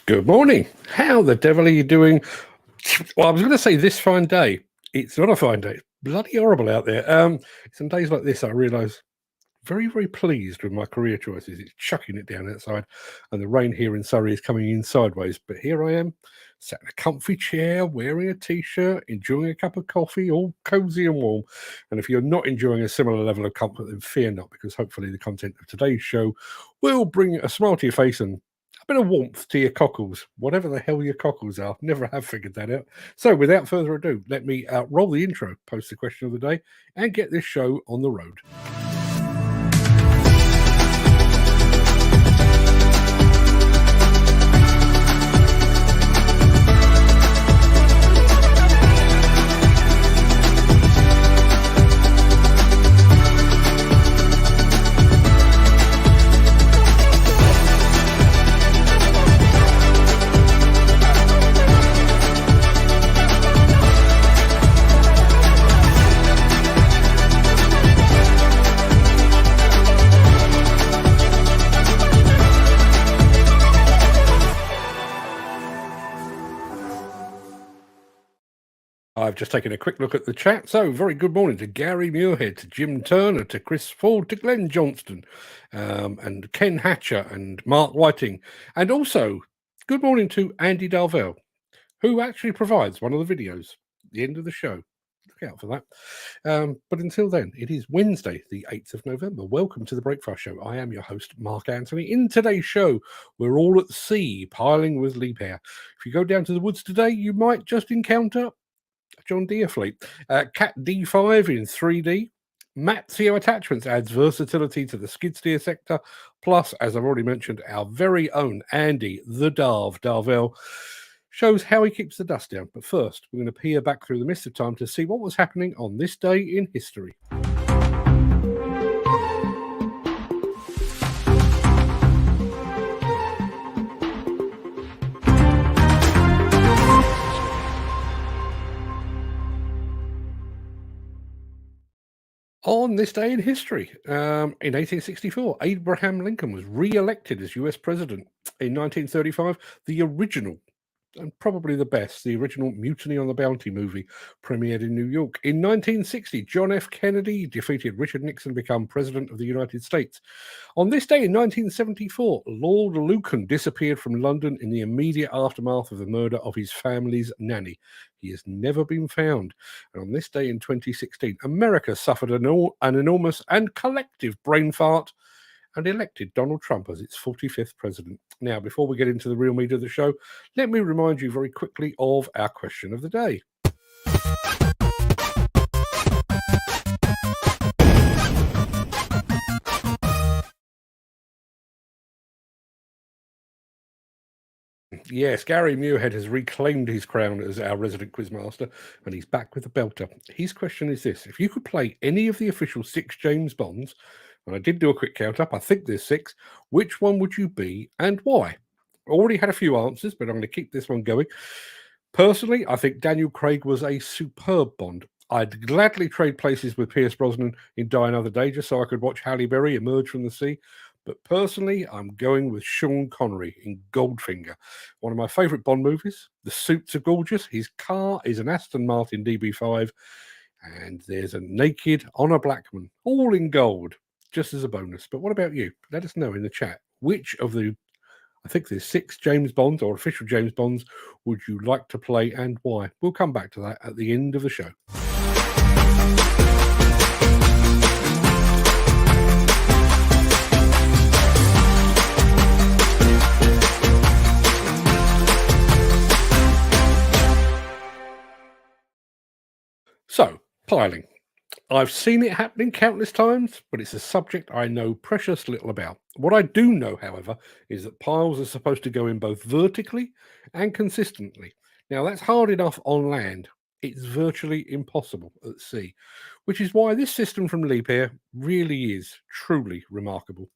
Good morning. How the devil are you doing? Well, I was going to say this fine day. It's not a fine day. It's bloody horrible out there. Some days like this, I realise very, very pleased with my career choices. It's chucking it down outside, and the rain here in Surrey is coming in sideways. But here I am, sat in a comfy chair, wearing a t-shirt, enjoying a cup of coffee, all cosy and warm. And if you're not enjoying a similar level of comfort, then fear not, because hopefully the content of today's show will bring a smile to your face and a bit of warmth to your cockles, whatever the hell your cockles are. Never have figured that out. So without further ado, let me roll the intro, post the question of the day, and get this show on the road. I've just taken a quick look at the chat. So, very good morning to Gary Muirhead, to Jim Turner, to Chris Ford, to Glenn Johnston, and Ken Hatcher, and Mark Whiting. And also, good morning to Andy Darvel, who actually provides one of the videos at the end of the show. Look out for that. But until then, it is Wednesday, the 8th of November. Welcome to the Breakfast Show. I am your host, Mark Anthony. In today's show, we're all at sea, piling with Liebherr. If you go down to the woods today, you might just encounter John Deere fleet. Cat D5 in 3D. Mazio attachments adds versatility to the skid steer sector. Plus, as I've already mentioned, our very own Andy the Darvel shows how he keeps the dust down. But first, we're going to peer back through the mist of time to see what was happening on this day in history. On this day in history, in 1864, Abraham Lincoln was re-elected as US president. In 1935, the original, and probably the best, the original Mutiny on the Bounty movie premiered in New York. In 1960, John F. Kennedy defeated Richard Nixon to become president of the United States. On this day in 1974, Lord Lucan disappeared from London in the immediate aftermath of the murder of his family's nanny. He has never been found. And on this day in 2016, America suffered an enormous and collective brain fart and elected Donald Trump as its 45th president. Now, before we get into the real meat of the show, let me remind you very quickly of our question of the day. Yes, Gary Muirhead has reclaimed his crown as our resident quizmaster, and he's back with a belter. His question is this: if you could play any of the official 6 James Bonds, and I did do a quick count up, I think there's 6, which one would you be and why? I already had a few answers, but I'm going to keep this one going. Personally, I think Daniel Craig was a superb Bond. I'd gladly trade places with Pierce Brosnan in Die Another Day just so I could watch Halle Berry emerge from the sea. But personally, I'm going with Sean Connery in Goldfinger, one of my favourite Bond movies. The suits are gorgeous. His car is an Aston Martin DB5, and there's a naked Honor Blackman, all in gold, just as a bonus. But what about you? Let us know in the chat. Which of the, I think there's 6 James Bonds or official James Bonds, would you like to play and why? We'll come back to that at the end of the show. So, piling. I've seen it happening countless times, but it's a subject I know precious little about. What I do know, however, is that piles are supposed to go in both vertically and consistently. Now, that's hard enough on land. It's virtually impossible at sea, which is why this system from Liebherr really is truly remarkable.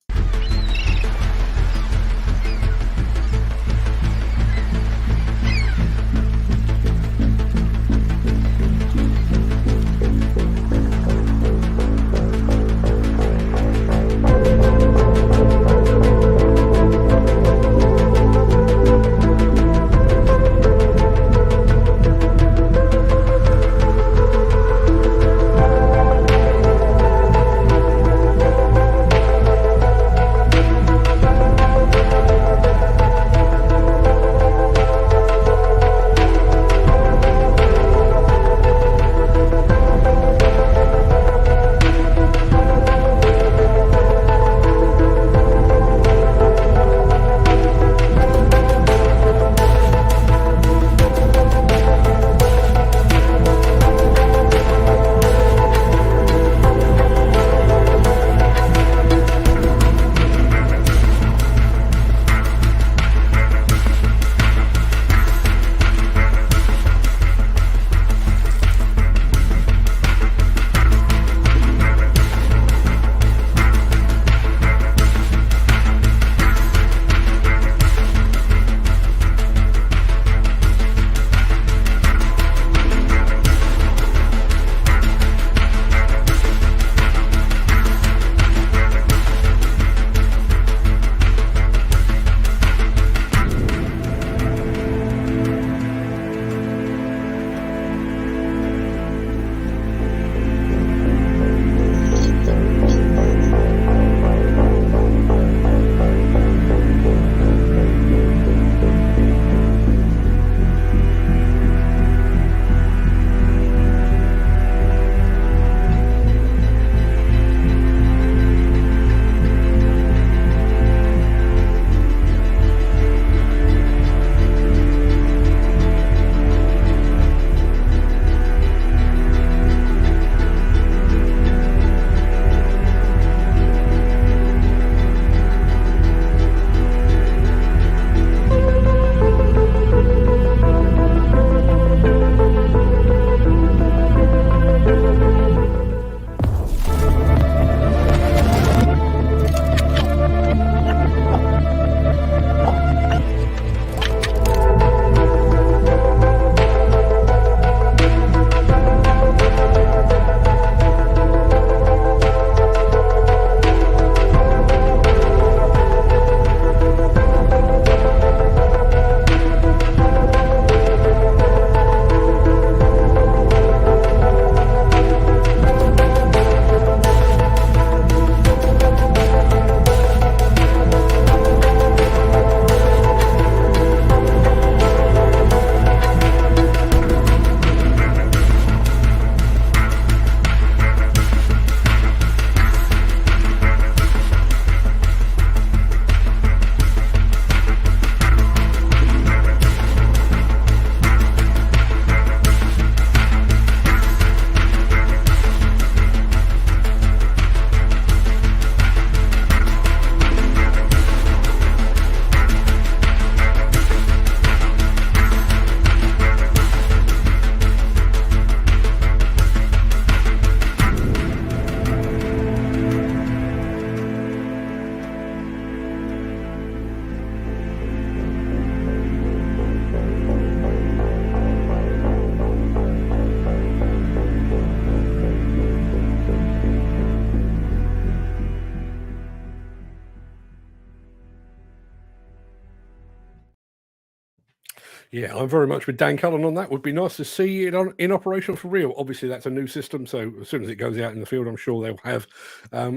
Yeah, I'm very much with Dan Cullen on that. Would be nice to see it in operation for real. Obviously, that's a new system, so as soon as it goes out in the field, I'm sure they'll have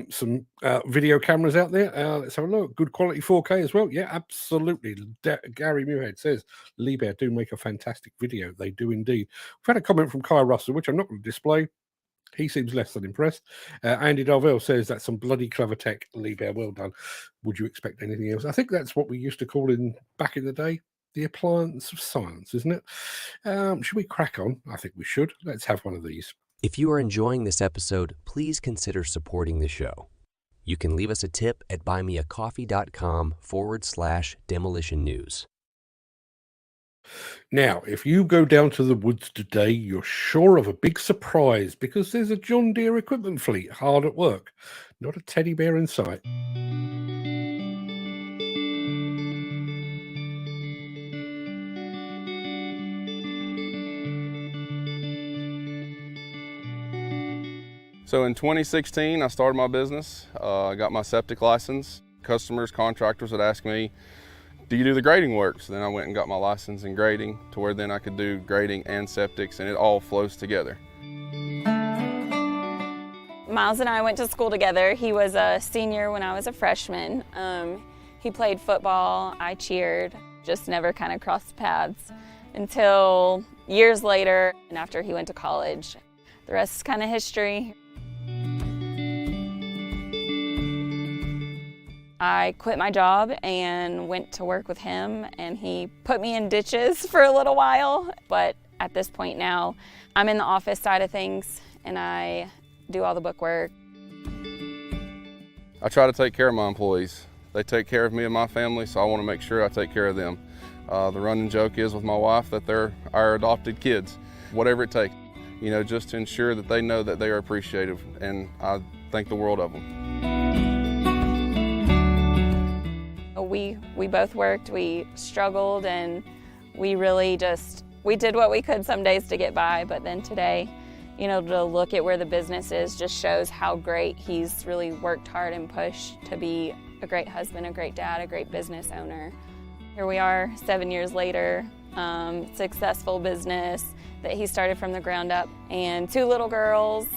some video cameras out there. Let's have a look. Good quality 4K as well. Yeah, absolutely. Gary Muirhead says Liebherr do make a fantastic video. They do indeed. We've had a comment from Kai Russell, which I'm not going to display. He seems less than impressed. Andy Darvel says that's some bloody clever tech, Liebherr. Well done. Would you expect anything else? I think that's what we used to call back in the day the appliance of science, isn't it? Should we crack on? I think we should. Let's have one of these. If you are enjoying this episode, please consider supporting the show. You can leave us a tip at buymeacoffee.com/demolition news. Now, if you go down to the woods today, you're sure of a big surprise because there's a John Deere equipment fleet hard at work. Not a teddy bear in sight. So in 2016, I started my business. I got my septic license. Customers, contractors would ask me, do you do the grading work? So then I went and got my license in grading to where then I could do grading and septics, and it all flows together. Miles and I went to school together. He was a senior when I was a freshman. He played football, I cheered, just never kind of crossed paths until years later and after he went to college. The rest is kind of history. I quit my job and went to work with him, and he put me in ditches for a little while. But at this point now, I'm in the office side of things, and I do all the bookwork. I try to take care of my employees. They take care of me and my family, so I want to make sure I take care of them. The running joke is with my wife that they're our adopted kids, whatever it takes, just to ensure that they know that they are appreciated, and I think the world of them. We both worked, we struggled, and we really we did what we could some days to get by, but then today, to look at where the business is just shows how great he's really worked hard and pushed to be a great husband, a great dad, a great business owner. Here we are 7 years later, successful business that he started from the ground up, and 2 little girls.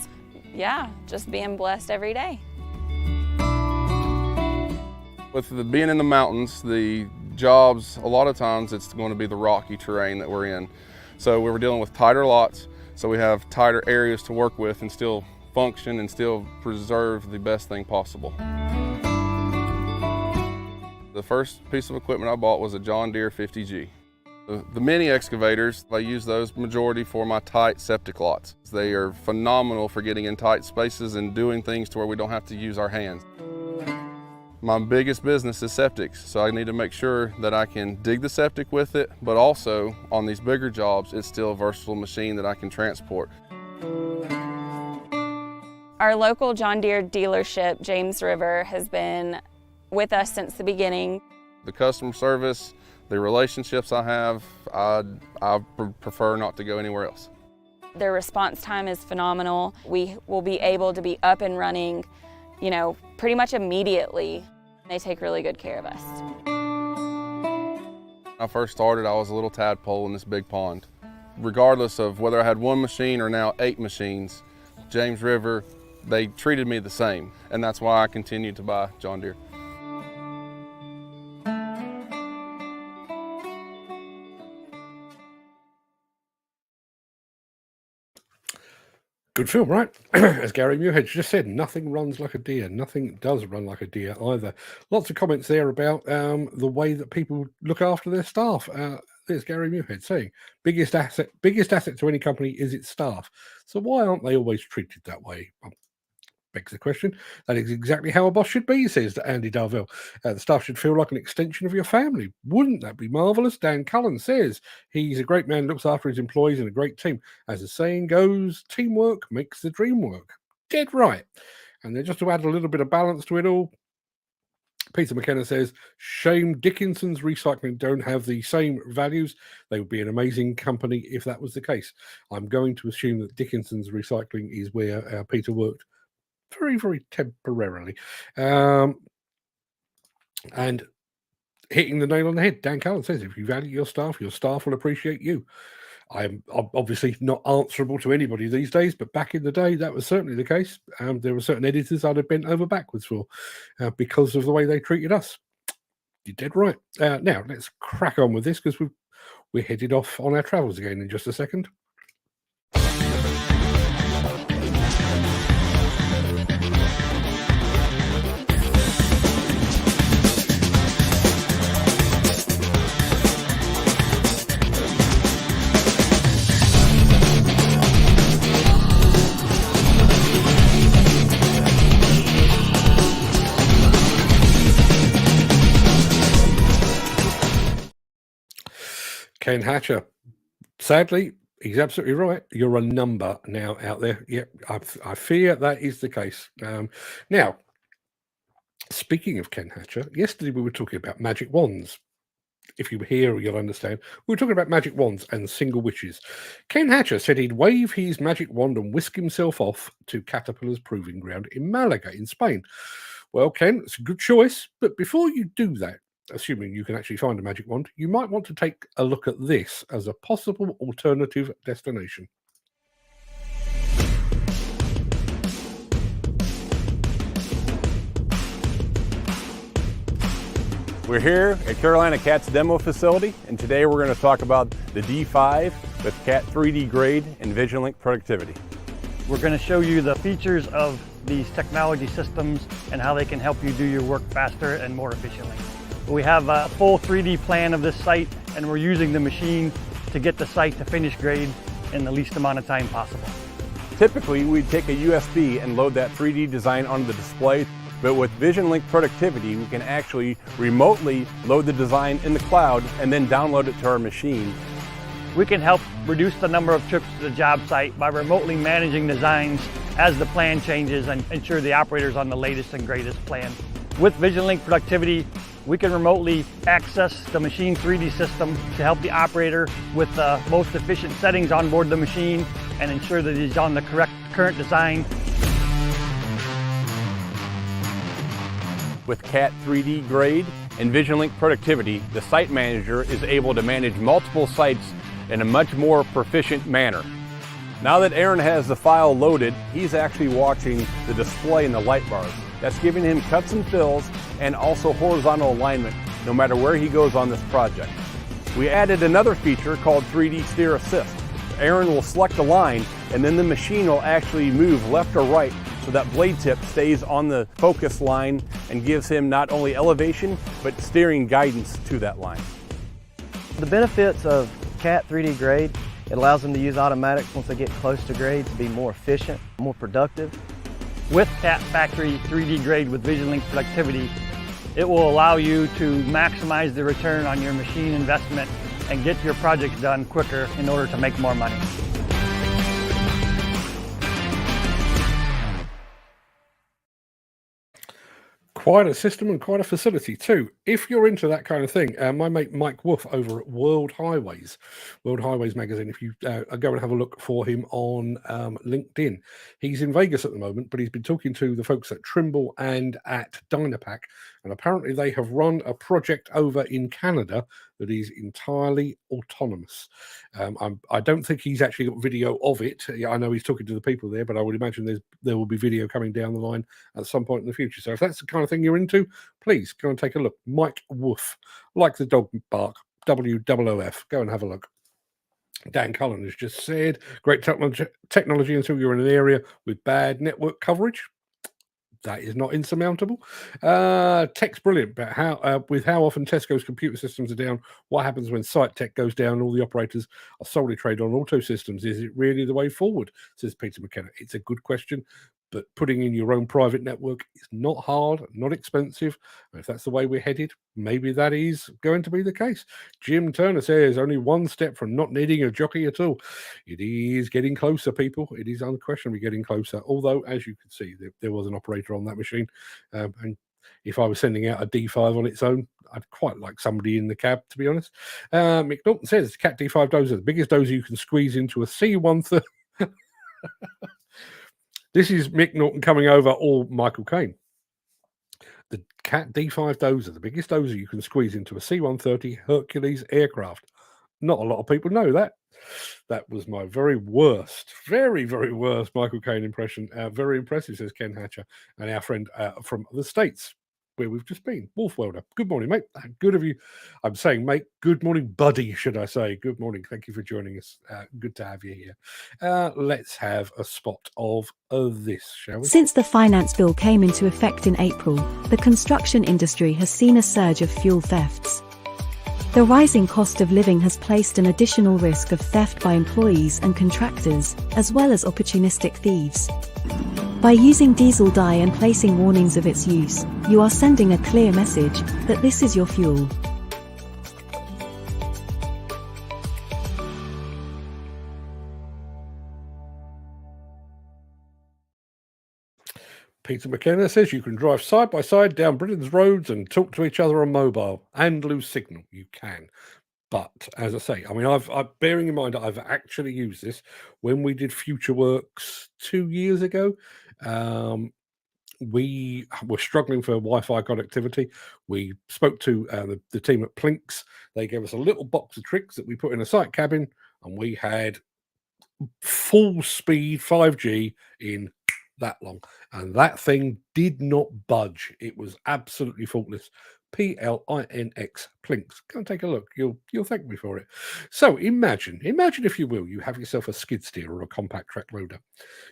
Yeah, just being blessed every day. With being in the mountains, the jobs, a lot of times it's going to be the rocky terrain that we're in. So we were dealing with tighter lots, so we have tighter areas to work with and still function and still preserve the best thing possible. The first piece of equipment I bought was a John Deere 50G. The mini excavators, I use those majority for my tight septic lots. They are phenomenal for getting in tight spaces and doing things to where we don't have to use our hands. My biggest business is septics, so I need to make sure that I can dig the septic with it, but also on these bigger jobs, it's still a versatile machine that I can transport. Our local John Deere dealership, James River, has been with us since the beginning. The customer service, the relationships I have, I prefer not to go anywhere else. Their response time is phenomenal. We will be able to be up and running, pretty much immediately. They take really good care of us. When I first started, I was a little tadpole in this big pond. Regardless of whether I had 1 machine or now 8 machines, James River, they treated me the same, and that's why I continued to buy John Deere. Good film, right? As Gary Muirhead just said, nothing runs like a deer. Nothing does run like a deer either. Lots of comments there about the way that people look after their staff. There's Gary Muirhead saying, biggest asset to any company is its staff. So why aren't they always treated that way? Begs the question. That is exactly how a boss should be, says Andy Darvel. The staff should feel like an extension of your family. Wouldn't that be marvellous? Dan Cullen says he's a great man, looks after his employees and a great team. As the saying goes, teamwork makes the dream work. Dead right. And then just to add a little bit of balance to it all, Peter McKenna says, shame Dickinson's Recycling don't have the same values. They would be an amazing company if that was the case. I'm going to assume that Dickinson's Recycling is where Peter worked very, very temporarily. And hitting the nail on the head. Dan Cullen says, if you value your staff will appreciate you. I'm obviously not answerable to anybody these days, but back in the day, that was certainly the case. There were certain editors I'd have bent over backwards for because of the way they treated us. You're dead right. Now, let's crack on with this because we're headed off on our travels again in just a second. Ken Hatcher, sadly, he's absolutely right. You're a number now out there. Yeah, I fear that is the case. Now, speaking of Ken Hatcher, yesterday we were talking about magic wands. If you were here, you'll understand. We were talking about magic wands and single witches. Ken Hatcher said he'd wave his magic wand and whisk himself off to Caterpillar's proving ground in Malaga, in Spain. Well, Ken, it's a good choice, but before you do that, assuming you can actually find a magic wand, you might want to take a look at this as a possible alternative destination. We're here at Carolina Cat's demo facility, and today we're going to talk about the D5 with Cat 3D grade and VisionLink productivity. We're going to show you the features of these technology systems and how they can help you do your work faster and more efficiently. We have a full 3D plan of this site, and we're using the machine to get the site to finish grade in the least amount of time possible. Typically, we'd take a USB and load that 3D design onto the display, but with VisionLink productivity, we can actually remotely load the design in the cloud and then download it to our machine. We can help reduce the number of trips to the job site by remotely managing designs as the plan changes and ensure the operator's on the latest and greatest plan. With VisionLink productivity, we can remotely access the machine 3D system to help the operator with the most efficient settings on board the machine and ensure that he's on the correct current design. With Cat 3D grade and VisionLink productivity, the site manager is able to manage multiple sites in a much more proficient manner. Now that Aaron has the file loaded, he's actually watching the display in the light bars. That's giving him cuts and fills and also horizontal alignment no matter where he goes on this project. We added another feature called 3D Steer Assist. Aaron will select a line and then the machine will actually move left or right so that blade tip stays on the focus line and gives him not only elevation but steering guidance to that line. The benefits of Cat 3D grade, it allows them to use automatics once they get close to grade to be more efficient, more productive. With Cat Factory 3D grade with VisionLink productivity, it will allow you to maximize the return on your machine investment and get your projects done quicker in order to make more money. Quite a system and quite a facility too. If you're into that kind of thing, my mate Mike Wolf over at World Highways magazine, if you go and have a look for him on LinkedIn. He's in Vegas at the moment, but he's been talking to the folks at Trimble and at Dynapack, and apparently they have run a project over in Canada that is entirely autonomous. I don't think he's actually got video of it. I know he's talking to the people there, but I would imagine there will be video coming down the line at some point in the future. So if that's the kind of thing you're into, please go and take a look. Mike Woof, like the dog bark, WOOF. Go and have a look. Dan Cullen has just said, great technology until you're in an area with bad network coverage. That is not insurmountable. Tech's brilliant, but how often Tesco's computer systems are down, what happens when site tech goes down and all the operators are solely trained on auto systems? Is it really the way forward? Says Peter McKenna. It's a good question, but putting in your own private network is not hard, not expensive. And if that's the way we're headed, maybe that is going to be the case. Jim Turner says only one step from not needing a jockey at all. It is getting closer, people. It is unquestionably getting closer. Although, as you can see, there was an operator on that machine. And if I was sending out a D5 on its own, I'd quite like somebody in the cab, to be honest. Mick Norton says Cat D5 dozer, the biggest dozer you can squeeze into a C130. This is Mick Norton coming over, or Michael Caine. The Cat D5 dozer, the biggest dozer you can squeeze into a C-130 Hercules aircraft. Not a lot of people know that. That was my very worst Michael Caine impression. Very impressive, says Ken Hatcher, and our friend from the States, where we've just been. Wolf Welder. Good morning, mate. Good of you. I'm saying, mate, good morning, buddy, should I say. Good morning. Thank you for joining us. Good to have you here. Let's have a spot of this, shall we? Since the finance bill came into effect in April, the construction industry has seen a surge of fuel thefts. The rising cost of living has placed an additional risk of theft by employees and contractors, as well as opportunistic thieves. By using diesel dye and placing warnings of its use, you are sending a clear message that this is your fuel. Peter McKenna says you can drive side by side down Britain's roads and talk to each other on mobile and lose signal. You can. But as I say, I mean, I've bearing in mind I've actually used this when we did Future Works 2 years ago. We were struggling for Wi-Fi connectivity. We spoke to the team at Plinks. They gave us a little box of tricks that we put in a site cabin, and we had full speed 5G in that long, and that thing did not budge. It was absolutely faultless. Plinx, Plinks. Go and take a look. You'll thank me for it. So imagine if you will, you have yourself a skid steer or a compact track loader.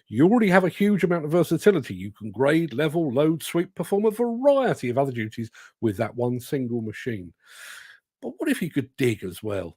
You already have a huge amount of versatility. You can grade, level, load, sweep, perform a variety of other duties with that one single machine. But what if you could dig as well?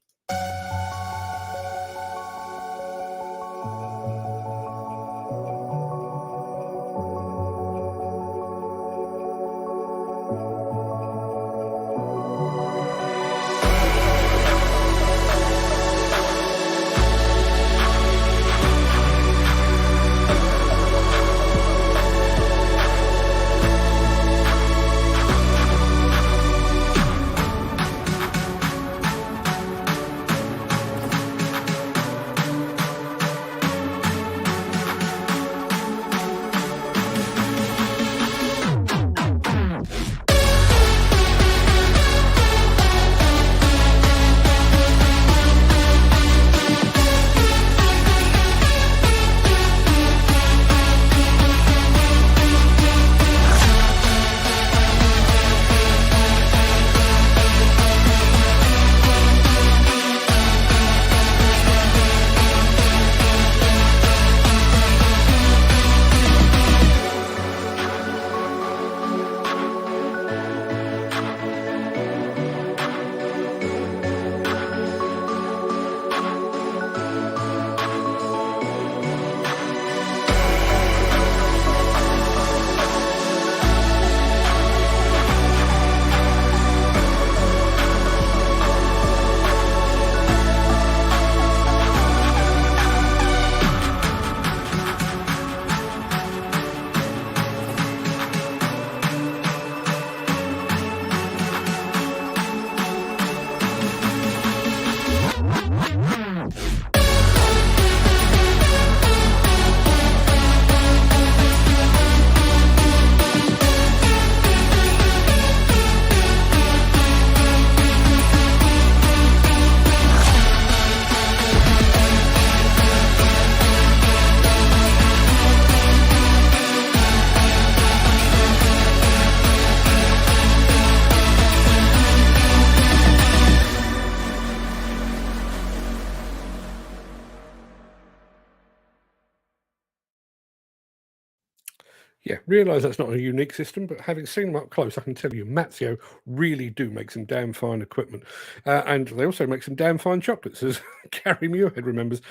Yeah, realise that's not a unique system, but having seen them up close, I can tell you Mazio really do make some damn fine equipment. And they also make some damn fine chocolates, as Gary Muirhead remembers.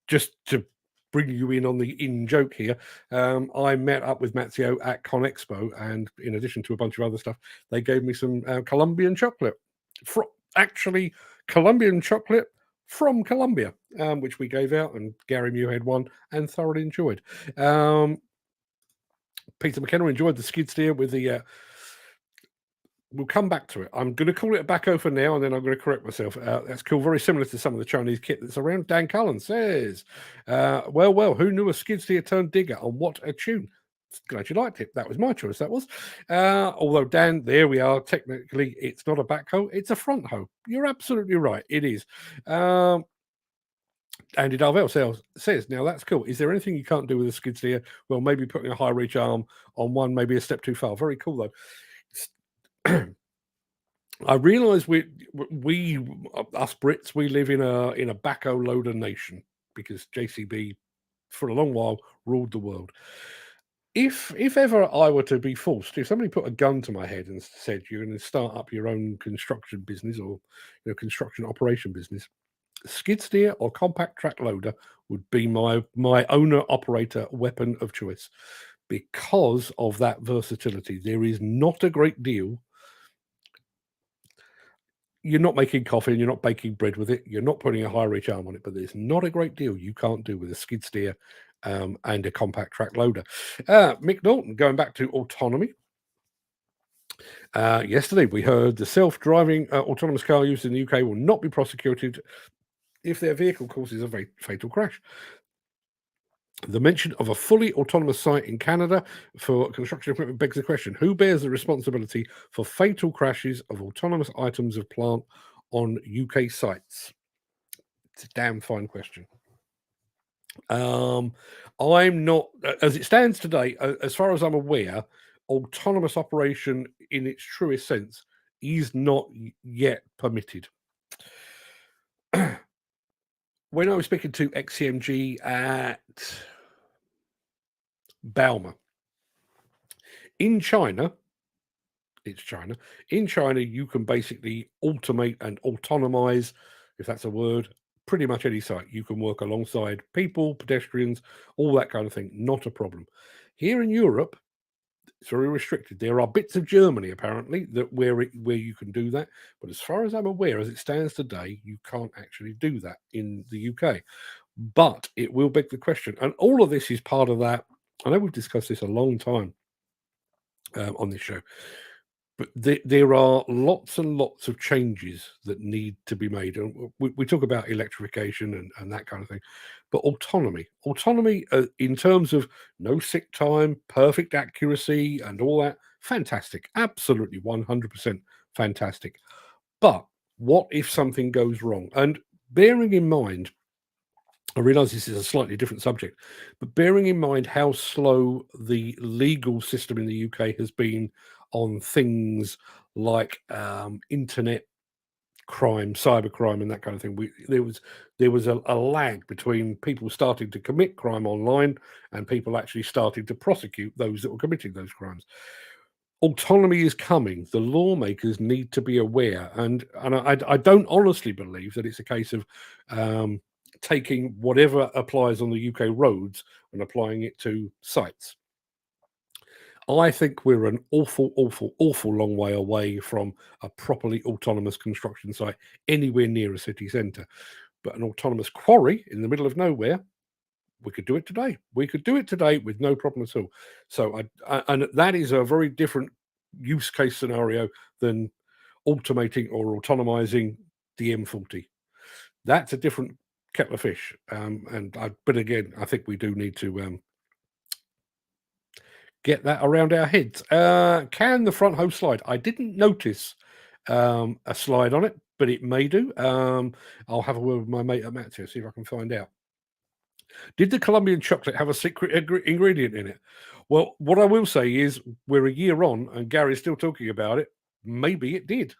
Just to bring you in on the in-joke here, I met up with Mazio at ConExpo, and in addition to a bunch of other stuff, they gave me some Colombian chocolate. Actually, Colombian chocolate from Colombia, which we gave out, and Gary Muirhead won and thoroughly enjoyed. Peter McKenna enjoyed the skid steer with the... we'll come back to it. I'm going to call it a backhoe for now, and then I'm going to correct myself. That's cool. Very similar to some of the Chinese kit that's around. Dan Cullen says, well, who knew a skid steer turned digger? And what a tune. Glad you liked it. That was my choice. That was. Although, Dan, there we are. Technically, it's not a backhoe. It's a front hoe. You're absolutely right. It is. Andy Darvel says, now that's cool. Is there anything you can't do with a skid steer? Well, maybe putting a high reach arm on one, maybe a step too far. Very cool, though. I realise we us Brits, we live in a backhoe loader nation because JCB for a long while ruled the world. If ever I were to be forced, if somebody put a gun to my head and said you're going to start up your own construction business or construction operation business, skid steer or compact track loader would be my owner operator weapon of choice because of that versatility. There is not a great deal. You're not making coffee and you're not baking bread with it. You're not putting a high reach arm on it, but there's not a great deal you can't do with a skid steer and a compact track loader. Mick Norton, going back to autonomy. Yesterday, we heard the self-driving autonomous car used in the UK will not be prosecuted if their vehicle causes a fatal crash. The mention of a fully autonomous site in Canada for construction equipment begs the question, who bears the responsibility for fatal crashes of autonomous items of plant on UK sites? It's a damn fine question. I'm not, as it stands today, as far as I'm aware, autonomous operation in its truest sense is not yet permitted. When I was speaking to XCMG at Balmer, in China, in China, you can basically automate and autonomize, if that's a word, pretty much any site. You can work alongside people, pedestrians, all that kind of thing. Not a problem. Here in Europe, it's very restricted. There are bits of Germany, apparently, that where you can do that. But as far as I'm aware, as it stands today, you can't actually do that in the UK. But it will beg the question. And all of this is part of that. I know we've discussed this a long time on this show. But there are lots and lots of changes that need to be made. And we talk about electrification and that kind of thing. But autonomy in terms of no sick time, perfect accuracy and all that, fantastic. Absolutely 100% fantastic. But what if something goes wrong? And bearing in mind, I realise this is a slightly different subject, but bearing in mind how slow the legal system in the UK has been on things like internet crime, cybercrime, and that kind of thing. There was a lag between people starting to commit crime online and people actually starting to prosecute those that were committing those crimes. Autonomy is coming. The lawmakers need to be aware, and I don't honestly believe that it's a case of taking whatever applies on the UK roads and applying it to sites. I think we're an awful long way away from a properly autonomous construction site anywhere near a city centre. But an autonomous quarry in the middle of nowhere, we could do it today. We could do it today with no problem at all. So, and that is a very different use case scenario than automating or autonomizing the M40. That's a different kettle of fish. But again, I think we do need to get that around our heads. Can the front hose slide? I didn't notice a slide on it, but it may do. I'll have a word with my mate at Mazio, see if I can find out. Did the Colombian chocolate have a secret ingredient in it? Well, what I will say is we're a year on and Gary's still talking about it. Maybe it did.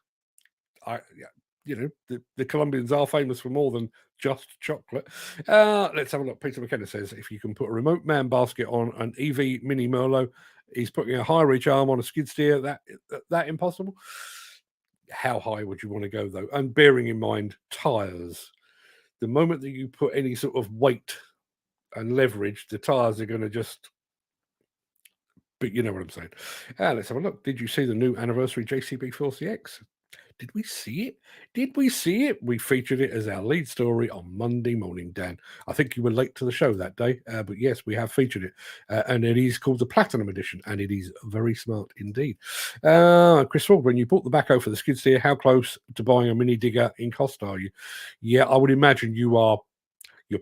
The Colombians are famous for more than just chocolate. Let's have a look. Peter McKenna says, if you can put a remote man basket on an EV Mini Merlot, he's putting a high reach arm on a skid steer. That impossible? How high would you want to go, though? And bearing in mind, tyres. The moment that you put any sort of weight and leverage, the tyres are going to just... But you know what I'm saying. Let's have a look. Did you see the new anniversary JCB 40X? Did we see it? We featured it as our lead story on Monday morning, Dan. I think you were late to the show that day, but yes, we have featured it. And it is called the Platinum Edition, and it is very smart indeed. Chris Ford, when you bought the backhoe for the skid steer, how close to buying a mini digger in cost are you? Yeah, I would imagine you're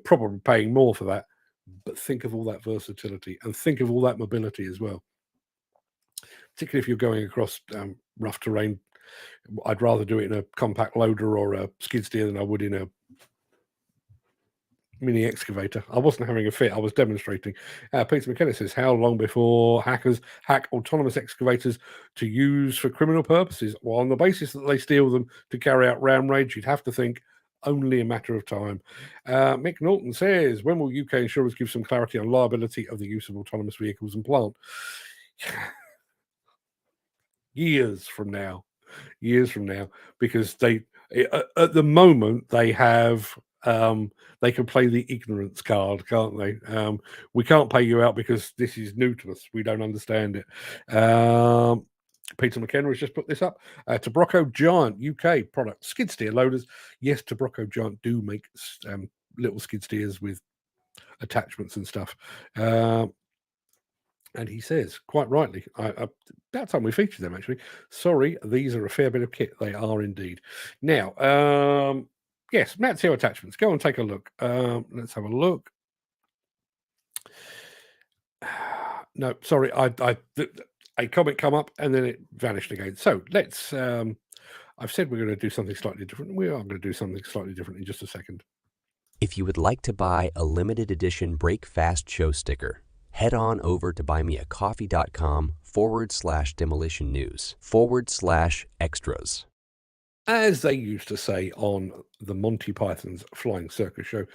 probably paying more for that. but think of all that versatility and think of all that mobility as well. Particularly if you're going across rough terrain. I'd rather do it in a compact loader or a skid steer than I would in a mini excavator. I wasn't having a fit, I was demonstrating. Peter McKenna says, how long before hackers hack autonomous excavators to use for criminal purposes? Well, on the basis that they steal them to carry out round raids, you'd have to think only a matter of time. Mick Norton says, when will UK insurers give some clarity on liability of the use of autonomous vehicles and plant? Years from now, because they at the moment they have they can play the ignorance card, can't they? We can't pay you out because this is new to us, we don't understand it. Peter McKenna has just put this up. Tobrocco Giant UK product skid steer loaders. Yes, Tobrocco Giant do make little skid steers with attachments and stuff. And he says, quite rightly, about time we featured them, actually. Sorry, these are a fair bit of kit. They are indeed. Now, yes, Mazio attachments. Go and take a look. Let's have a look. No, sorry, a comment come up and then it vanished again. So let's, I've said we're going to do something slightly different. We are going to do something slightly different in just a second. If you would like to buy a limited edition Break Fast show sticker, head on over to buymeacoffee.com/demolition news/extras. As they used to say on the Monty Python's Flying Circus show,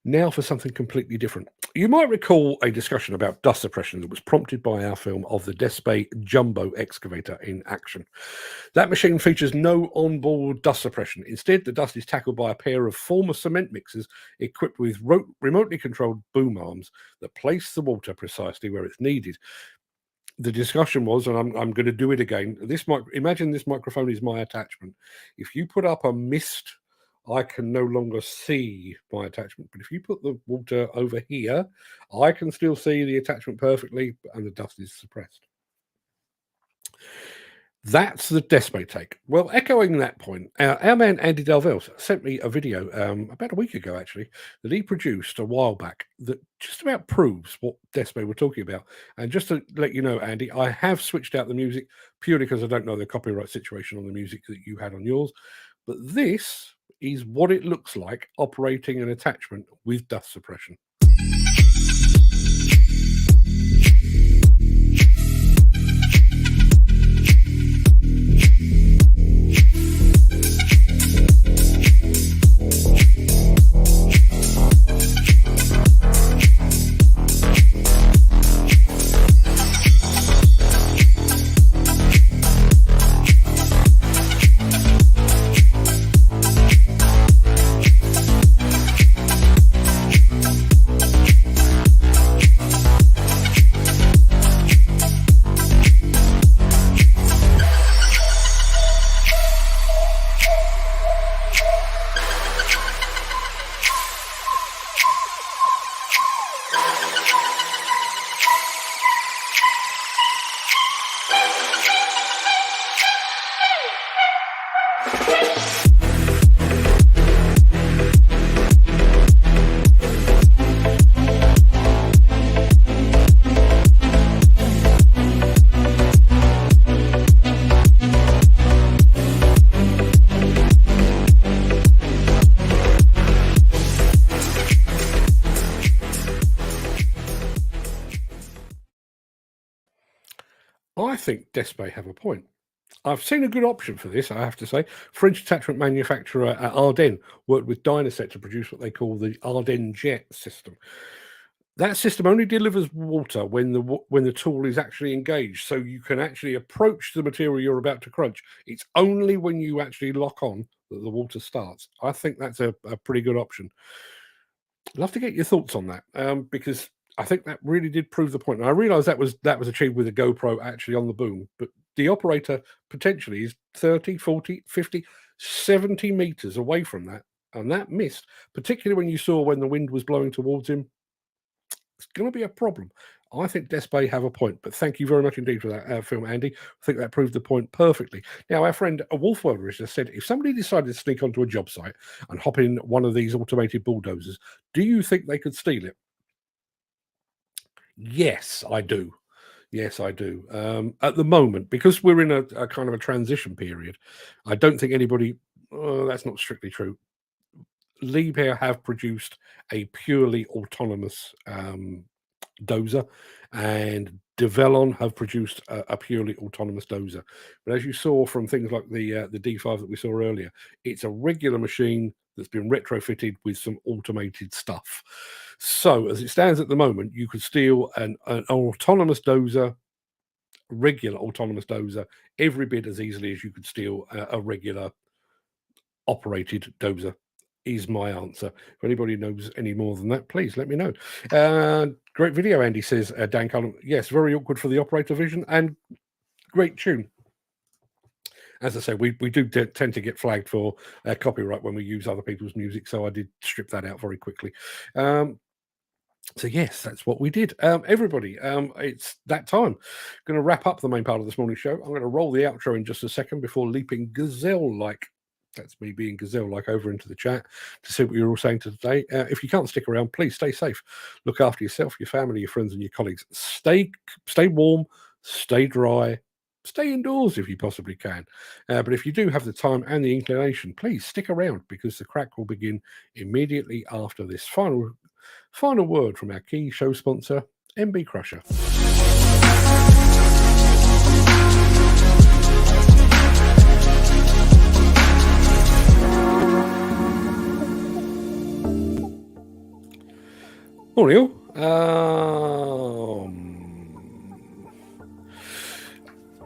now for something completely different. You might recall a discussion about dust suppression that was prompted by our film of the Despe Jumbo excavator in action. That machine features no onboard dust suppression. Instead, the dust is tackled by a pair of former cement mixers equipped with remotely controlled boom arms that place the water precisely where it's needed. The discussion was, and I'm going to do it again, imagine this microphone is my attachment. If you put up a mist, I can no longer see my attachment. But if you put the water over here, I can still see the attachment perfectly, and the dust is suppressed. That's the Despe take. Well, echoing that point, our man Andy Darvel sent me a video about a week ago, actually, that he produced a while back that just about proves what Despe were talking about. And just to let you know, Andy, I have switched out the music purely because I don't know the copyright situation on the music that you had on yours. But this is what it looks like operating an attachment with dust suppression. I think Despe have a point. I've seen a good option for this, I have to say. French attachment manufacturer Ardennes worked with Dynaset to produce what they call the Ardennes Jet system. That system only delivers water when the tool is actually engaged, so you can actually approach the material you're about to crunch. It's only when you actually lock on that the water starts. I think that's a pretty good option. I'd love to get your thoughts on that, because I think that really did prove the point. And I realize that was achieved with a GoPro actually on the boom, but the operator potentially is 30, 40, 50, 70 meters away from that. And that missed, particularly when you saw when the wind was blowing towards him, it's going to be a problem. I think Despe have a point, but thank you very much indeed for that film, Andy. I think that proved the point perfectly. Now, our friend Wolf Welder has just said, if somebody decided to sneak onto a job site and hop in one of these automated bulldozers, do you think they could steal it? Yes, I do. Yes, I do. At the moment, because we're in a kind of a transition period, I don't think anybody. That's not strictly true. Liebherr have produced a purely autonomous dozer, and Demolition have produced a purely autonomous dozer. But as you saw from things like the D5 that we saw earlier, it's a regular machine that's been retrofitted with some automated stuff. So as it stands at the moment, you could steal an autonomous dozer, regular autonomous dozer, every bit as easily as you could steal a regular operated dozer. Is my answer. If anybody knows any more than that, please let me know. Great video, Andy says. Dan Cullen, yes, very awkward for the operator vision, and great tune. As I say, we do tend to get flagged for copyright when we use other people's music, so I did strip that out very quickly. So yes, that's what we did. Everybody, it's that time. Going to wrap up the main part of this morning's show. I'm going to roll the outro in just a second before leaping gazelle-like. That's me being gazelle-like over into the chat to see what you're all saying today. If you can't stick around, please stay safe. Look after yourself, your family, your friends, and your colleagues. Stay warm, stay dry, stay indoors if you possibly can. But if you do have the time and the inclination, please stick around, because the Craic will begin immediately after this final word from our key show sponsor, MB Crusher. Morning all.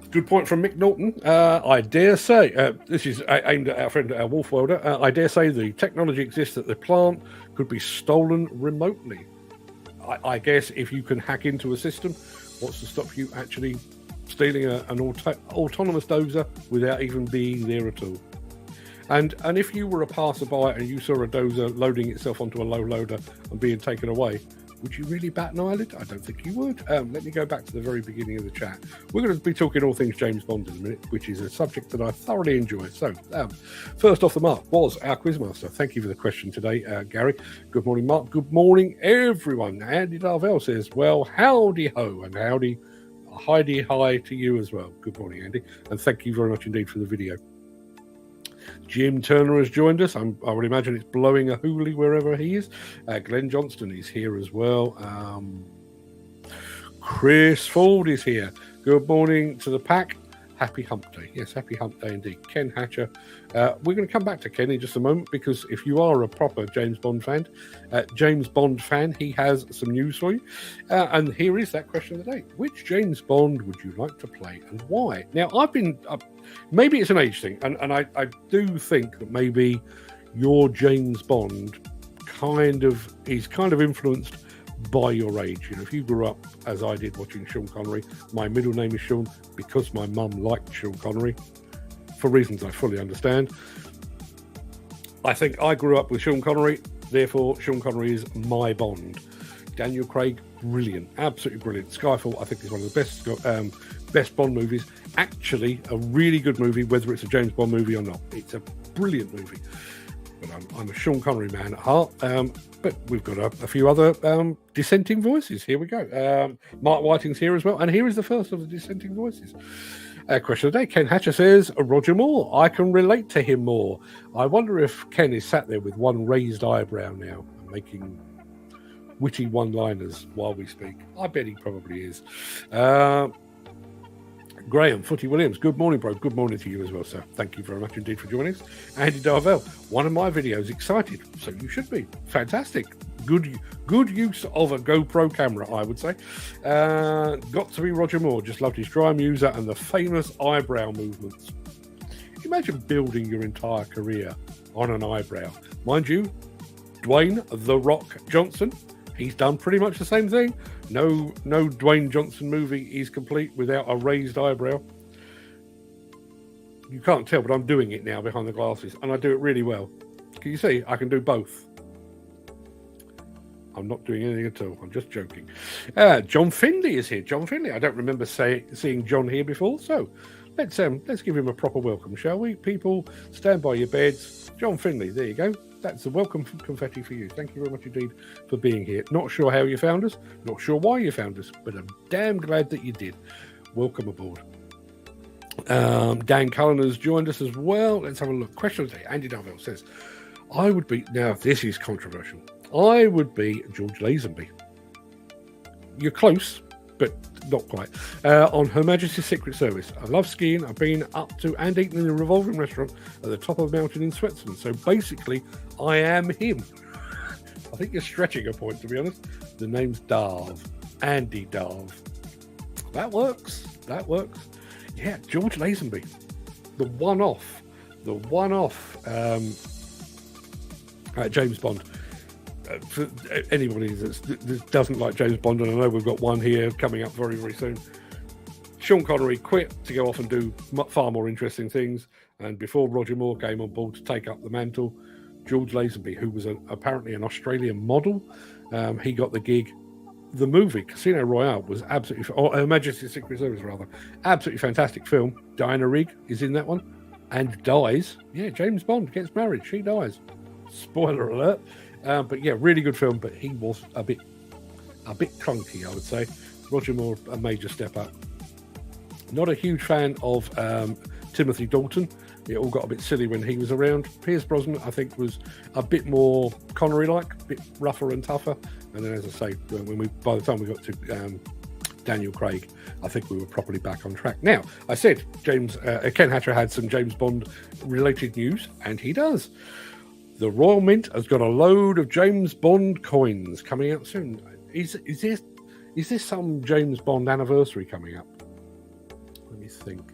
Good point from Mick Norton. I dare say, this is aimed at our friend Wolf Welder, I dare say the technology exists that the plant could be stolen remotely. I guess if you can hack into a system, what's to stop you actually stealing an autonomous dozer without even being there at all? And if you were a passerby and you saw a dozer loading itself onto a low loader and being taken away, would you really bat an eyelid? I don't think you would. Let me go back to the very beginning of the chat. We're going to be talking all things James Bond in a minute, which is a subject that I thoroughly enjoy. So, first off the mark was our Quizmaster. Thank you for the question today, Gary. Good morning, Mark. Good morning, everyone. Andy Darvel says, well, howdy ho, and howdy, Heidi hi to you as well. Good morning, Andy. And thank you very much indeed for the video. Jim Turner has joined us. I would imagine it's blowing a hoolie wherever he is. Glenn Johnston is here as well. Chris Ford is here. Good morning to the pack. Happy Hump Day. Yes, happy Hump Day indeed. Ken Hatcher. We're going to come back to Ken in just a moment, because if you are a proper James Bond fan, he has some news for you. And here is that question of the day. Which James Bond would you like to play and why? Now, maybe it's an age thing, and I do think that maybe your James Bond is kind of influenced by your age. If you grew up as I did watching Sean Connery, my middle name is Sean because my mum liked Sean Connery for reasons I fully understand. I think I grew up with Sean Connery, therefore Sean Connery is my Bond. Daniel Craig, brilliant, absolutely brilliant. Skyfall, I think, is one of the best Bond movies. Actually, a really good movie, whether it's a James Bond movie or not. It's a brilliant movie. But I'm a Sean Connery man at heart. But we've got a few other dissenting voices. Here we go. Mark Whiting's here as well. And here is the first of the dissenting voices. Question of the day. Ken Hatcher says, Roger Moore. I can relate to him more. I wonder if Ken is sat there with one raised eyebrow now, making witty one-liners while we speak. I bet he probably is. Graham, Footy Williams, good morning, bro. Good morning to you as well, sir. Thank you very much indeed for joining us. Andy Darvel, one of my videos, excited. So you should be. Fantastic. Good use of a GoPro camera, I would say. Got to be Roger Moore. Just loved his dry muser and the famous eyebrow movements. Imagine building your entire career on an eyebrow. Mind you, Dwayne "The Rock" Johnson, he's done pretty much the same thing. No Dwayne Johnson movie is complete without a raised eyebrow. You can't tell, but I'm doing it now behind the glasses, and I do it really well. Can you see? I can do both. I'm not doing anything at all. I'm just joking. John Findlay is here. John Findlay. I don't remember seeing John here before, so let's give him a proper welcome, shall we? People, stand by your beds. John Findlay, there you go. That's a welcome confetti for you. Thank you very much indeed for being here. Not sure how you found us, not sure why you found us, but I'm damn glad that you did. Welcome aboard. Dan Cullen has joined us as well. Let's have a look. Question of the day. Andy Darvel says, I would be, now this is controversial, I would be George Lazenby. You're close, but not quite. On Her Majesty's Secret Service. I love skiing. I've been up to and eaten in a revolving restaurant at the top of a mountain in Switzerland. So basically, I am him. I think you're stretching a point, to be honest. The name's Darv. Andy Darv. That works. That works. Yeah, George Lazenby. The one-off James Bond. For anybody that doesn't like James Bond, and I know we've got one here coming up very, very soon. Sean Connery quit to go off and do far more interesting things, and before Roger Moore came on board to take up the mantle, George Lazenby, who was apparently an Australian model, he got the gig. The movie Casino Royale was absolutely, or Her Majesty's Secret Service rather, absolutely fantastic film. Diana Rigg is in that one and dies. Yeah, James Bond gets married, she dies. Spoiler alert. But yeah, really good film, but he was a bit clunky, I would say. Roger Moore, a major step up. Not a huge fan of Timothy Dalton. It all got a bit silly when he was around. Pierce Brosnan, I think, was a bit more Connery-like, a bit rougher and tougher. And then, as I say, by the time we got to Daniel Craig, I think we were properly back on track. Now, I said Ken Hatcher had some James Bond-related news, and he does. The Royal Mint has got a load of James Bond coins coming out soon. Is this some James Bond anniversary coming up? Let me think.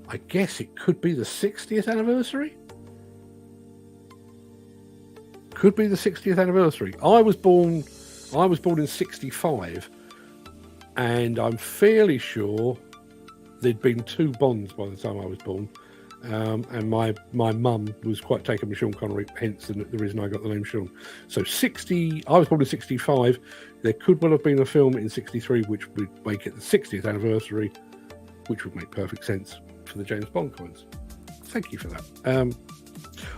I guess it could be the 60th anniversary. Could be the 60th anniversary. I was born in 65, and I'm fairly sure there'd been 2 Bonds by the time I was born. And my mum was quite taken with Sean Connery, hence the reason I got the name Sean. So I was born in 65. There could well have been a film in 63 which would make it the 60th anniversary, which would make perfect sense for the James Bond coins. Thank you for that.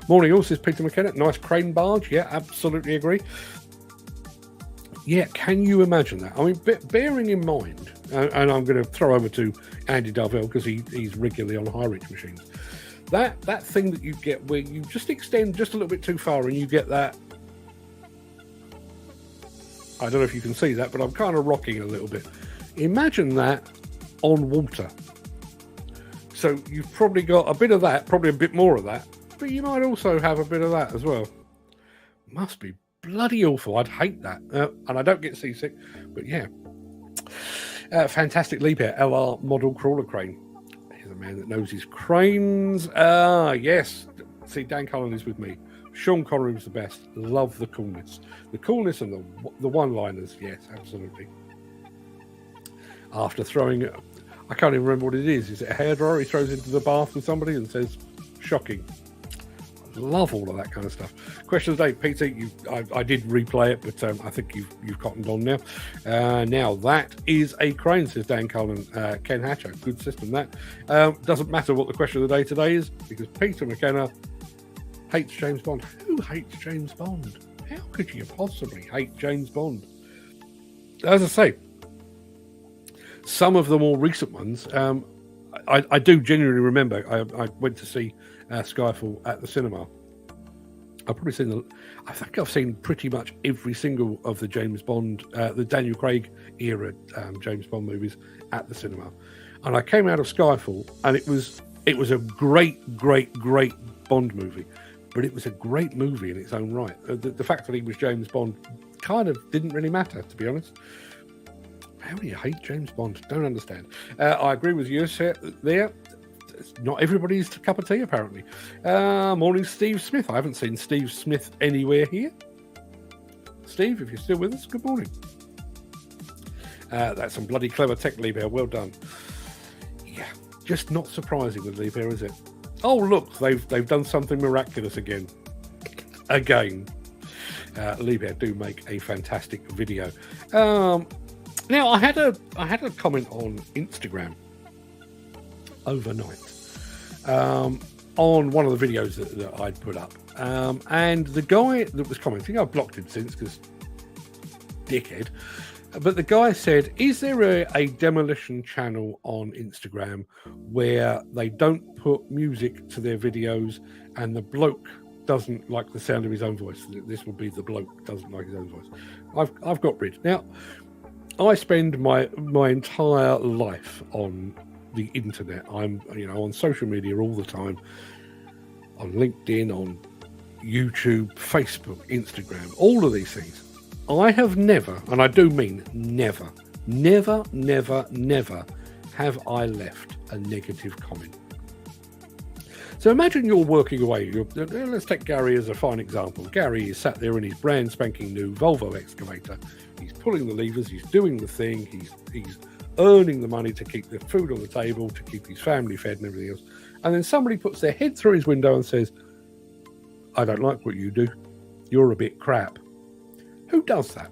Morning all, says Peter McKenna. Nice crane barge. Yeah, absolutely agree. Yeah, can you imagine that? I mean, bearing in mind, and I'm going to throw over to Andy Darvel because he's regularly on high reach machines. That thing that you get where you just extend just a little bit too far and you get that. I don't know if you can see that, but I'm kind of rocking a little bit. Imagine that on water. So you've probably got a bit of that, probably a bit more of that, but you might also have a bit of that as well. Must be bloody awful. I'd hate that. And I don't get seasick, but yeah. Fantastic Liebherr LR model crawler crane. Here's a man that knows his cranes. Yes. See, Dan Cullen is with me. Sean Connery was the best. Love the coolness. The coolness and the one-liners. Yes, absolutely. After throwing, I can't even remember what it is. Is it a hairdryer he throws into the bath with somebody and says, shocking. Love all of that kind of stuff. Question of the day, Peter. I did replay it, but I think you've cottoned on now. Now that is a crane, says Dan Cullen. Ken Hatcher, good system. That doesn't matter what the question of the day today is, because Peter McKenna hates James Bond. Who hates James Bond? How could you possibly hate James Bond? As I say, some of the more recent ones, I do genuinely remember. I went to see Skyfall at the cinema. I think I've seen pretty much every single of the James Bond, the Daniel Craig era James Bond movies at the cinema. And I came out of Skyfall, and it was a great Bond movie, but it was a great movie in its own right. The fact that he was James Bond kind of didn't really matter, to be honest. How do you hate James Bond? Don't understand. I agree with you there. It's not everybody's cup of tea, apparently. Morning, Steve Smith. I haven't seen Steve Smith anywhere here. Steve, if you're still with us, good morning. That's some bloody clever tech, Liebherr. Well done. Yeah, just not surprising with Liebherr, is it? Oh, look, they've done something miraculous again. Liebherr do make a fantastic video. Now, I had a comment on Instagram overnight. on one of the videos that I'd put up. And the guy that was commenting, I've blocked him since because dickhead, but the guy said, is there a Demolition channel on Instagram where they don't put music to their videos and the bloke doesn't like the sound of his own voice? This will be the bloke doesn't like his own voice. I've got rid. Now, I spend my entire life on the internet. I'm on social media all the time, on LinkedIn, on YouTube, Facebook, Instagram, all of these things. I have never, and I do mean never have I left a negative comment. So imagine you're working away. Let's take Gary as a fine example. Gary is sat there in his brand spanking new Volvo excavator. He's pulling the levers, he's doing the thing, he's earning the money to keep the food on the table, to keep his family fed and everything else. And then somebody puts their head through his window and says, I don't like what you do. You're a bit crap. Who does that?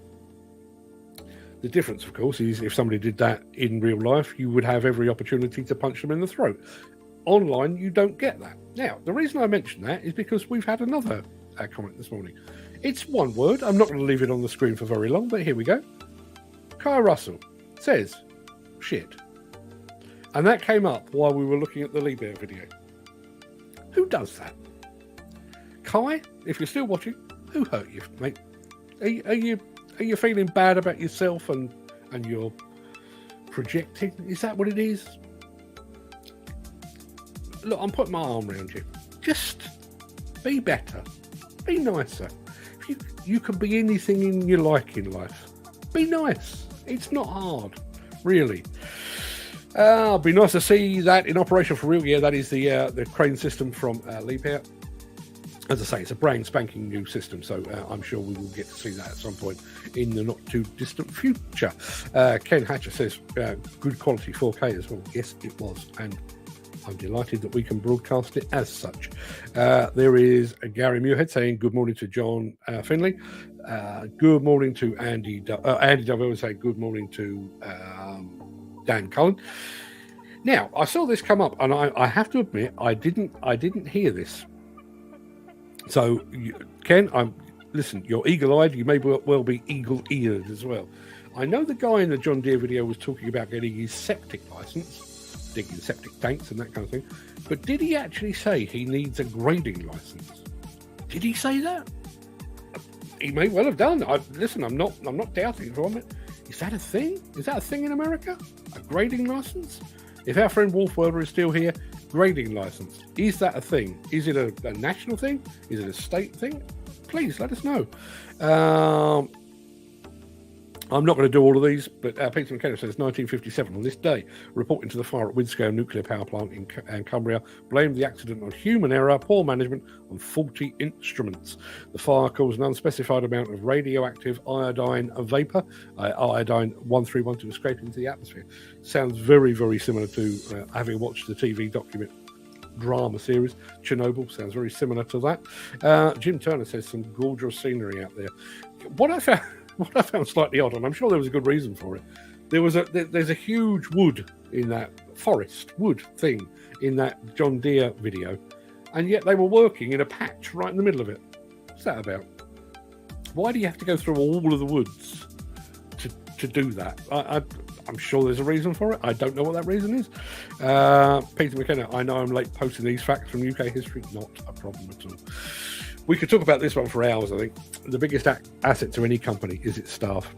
The difference, of course, is if somebody did that in real life, you would have every opportunity to punch them in the throat. Online, you don't get that. Now, the reason I mention that is because we've had another comment this morning. It's one word. I'm not going to leave it on the screen for very long, but here we go. Kai Russell says, shit. And that came up while we were looking at the Liebherr video. Who does that? Kai, if you're still watching, who hurt you, mate? Are you feeling bad about yourself and you're projecting? Is that what it is? Look, I'm putting my arm around you. Just be better. Be nicer. You can be anything you like in life. Be nice. It's not hard, really. It'd be nice to see that in operation for real. Yeah, that is the crane system from Liebherr. As I say, it's a brand spanking new system, so I'm sure we will get to see that at some point in the not too distant future. Ken Hatcher says, good quality 4K as well. Yes, it was, and I'm delighted that we can broadcast it as such. There is Gary Muirhead saying good morning to John Finley. Good morning to Andy Darvel saying good morning to Dan Cullen. Now, I saw this come up, and I have to admit, I didn't hear this. So, Ken, listen, you're eagle-eyed. You may well be eagle-eared as well. I know the guy in the John Deere video was talking about getting his septic license, digging septic tanks and that kind of thing. But did he actually say he needs a grading license? Did he say that? He may well have done. Listen, I'm not doubting it for a minute. Is that a thing? Is that a thing in America? A grading license? If our friend Wolf Welder is still here, grading license. Is that a thing? Is it a national thing? Is it a state thing? Please let us know. I'm not going to do all of these, but Peter McKenna says 1957 on this day, reporting to the fire at Windscale nuclear power plant in Cumbria, blamed the accident on human error, poor management, and faulty instruments. The fire caused an unspecified amount of radioactive iodine vapor, iodine 1312, escaping into the atmosphere. Sounds very, very similar to having watched the TV document drama series Chernobyl. Sounds very similar to that. Jim Turner says some gorgeous scenery out there. What I found slightly odd, and I'm sure there was a good reason for it, there's a huge wood in that forest wood thing in that John Deere video, and yet they were working in a patch right in the middle of it. What's that about? Why do you have to go through all of the woods to do that? I'm sure there's a reason for it. I don't know what that reason is. Peter McKenna, I know I'm late posting these facts from UK history. Not a problem at all. We could talk about this one for hours, I think. The biggest asset to any company is its staff.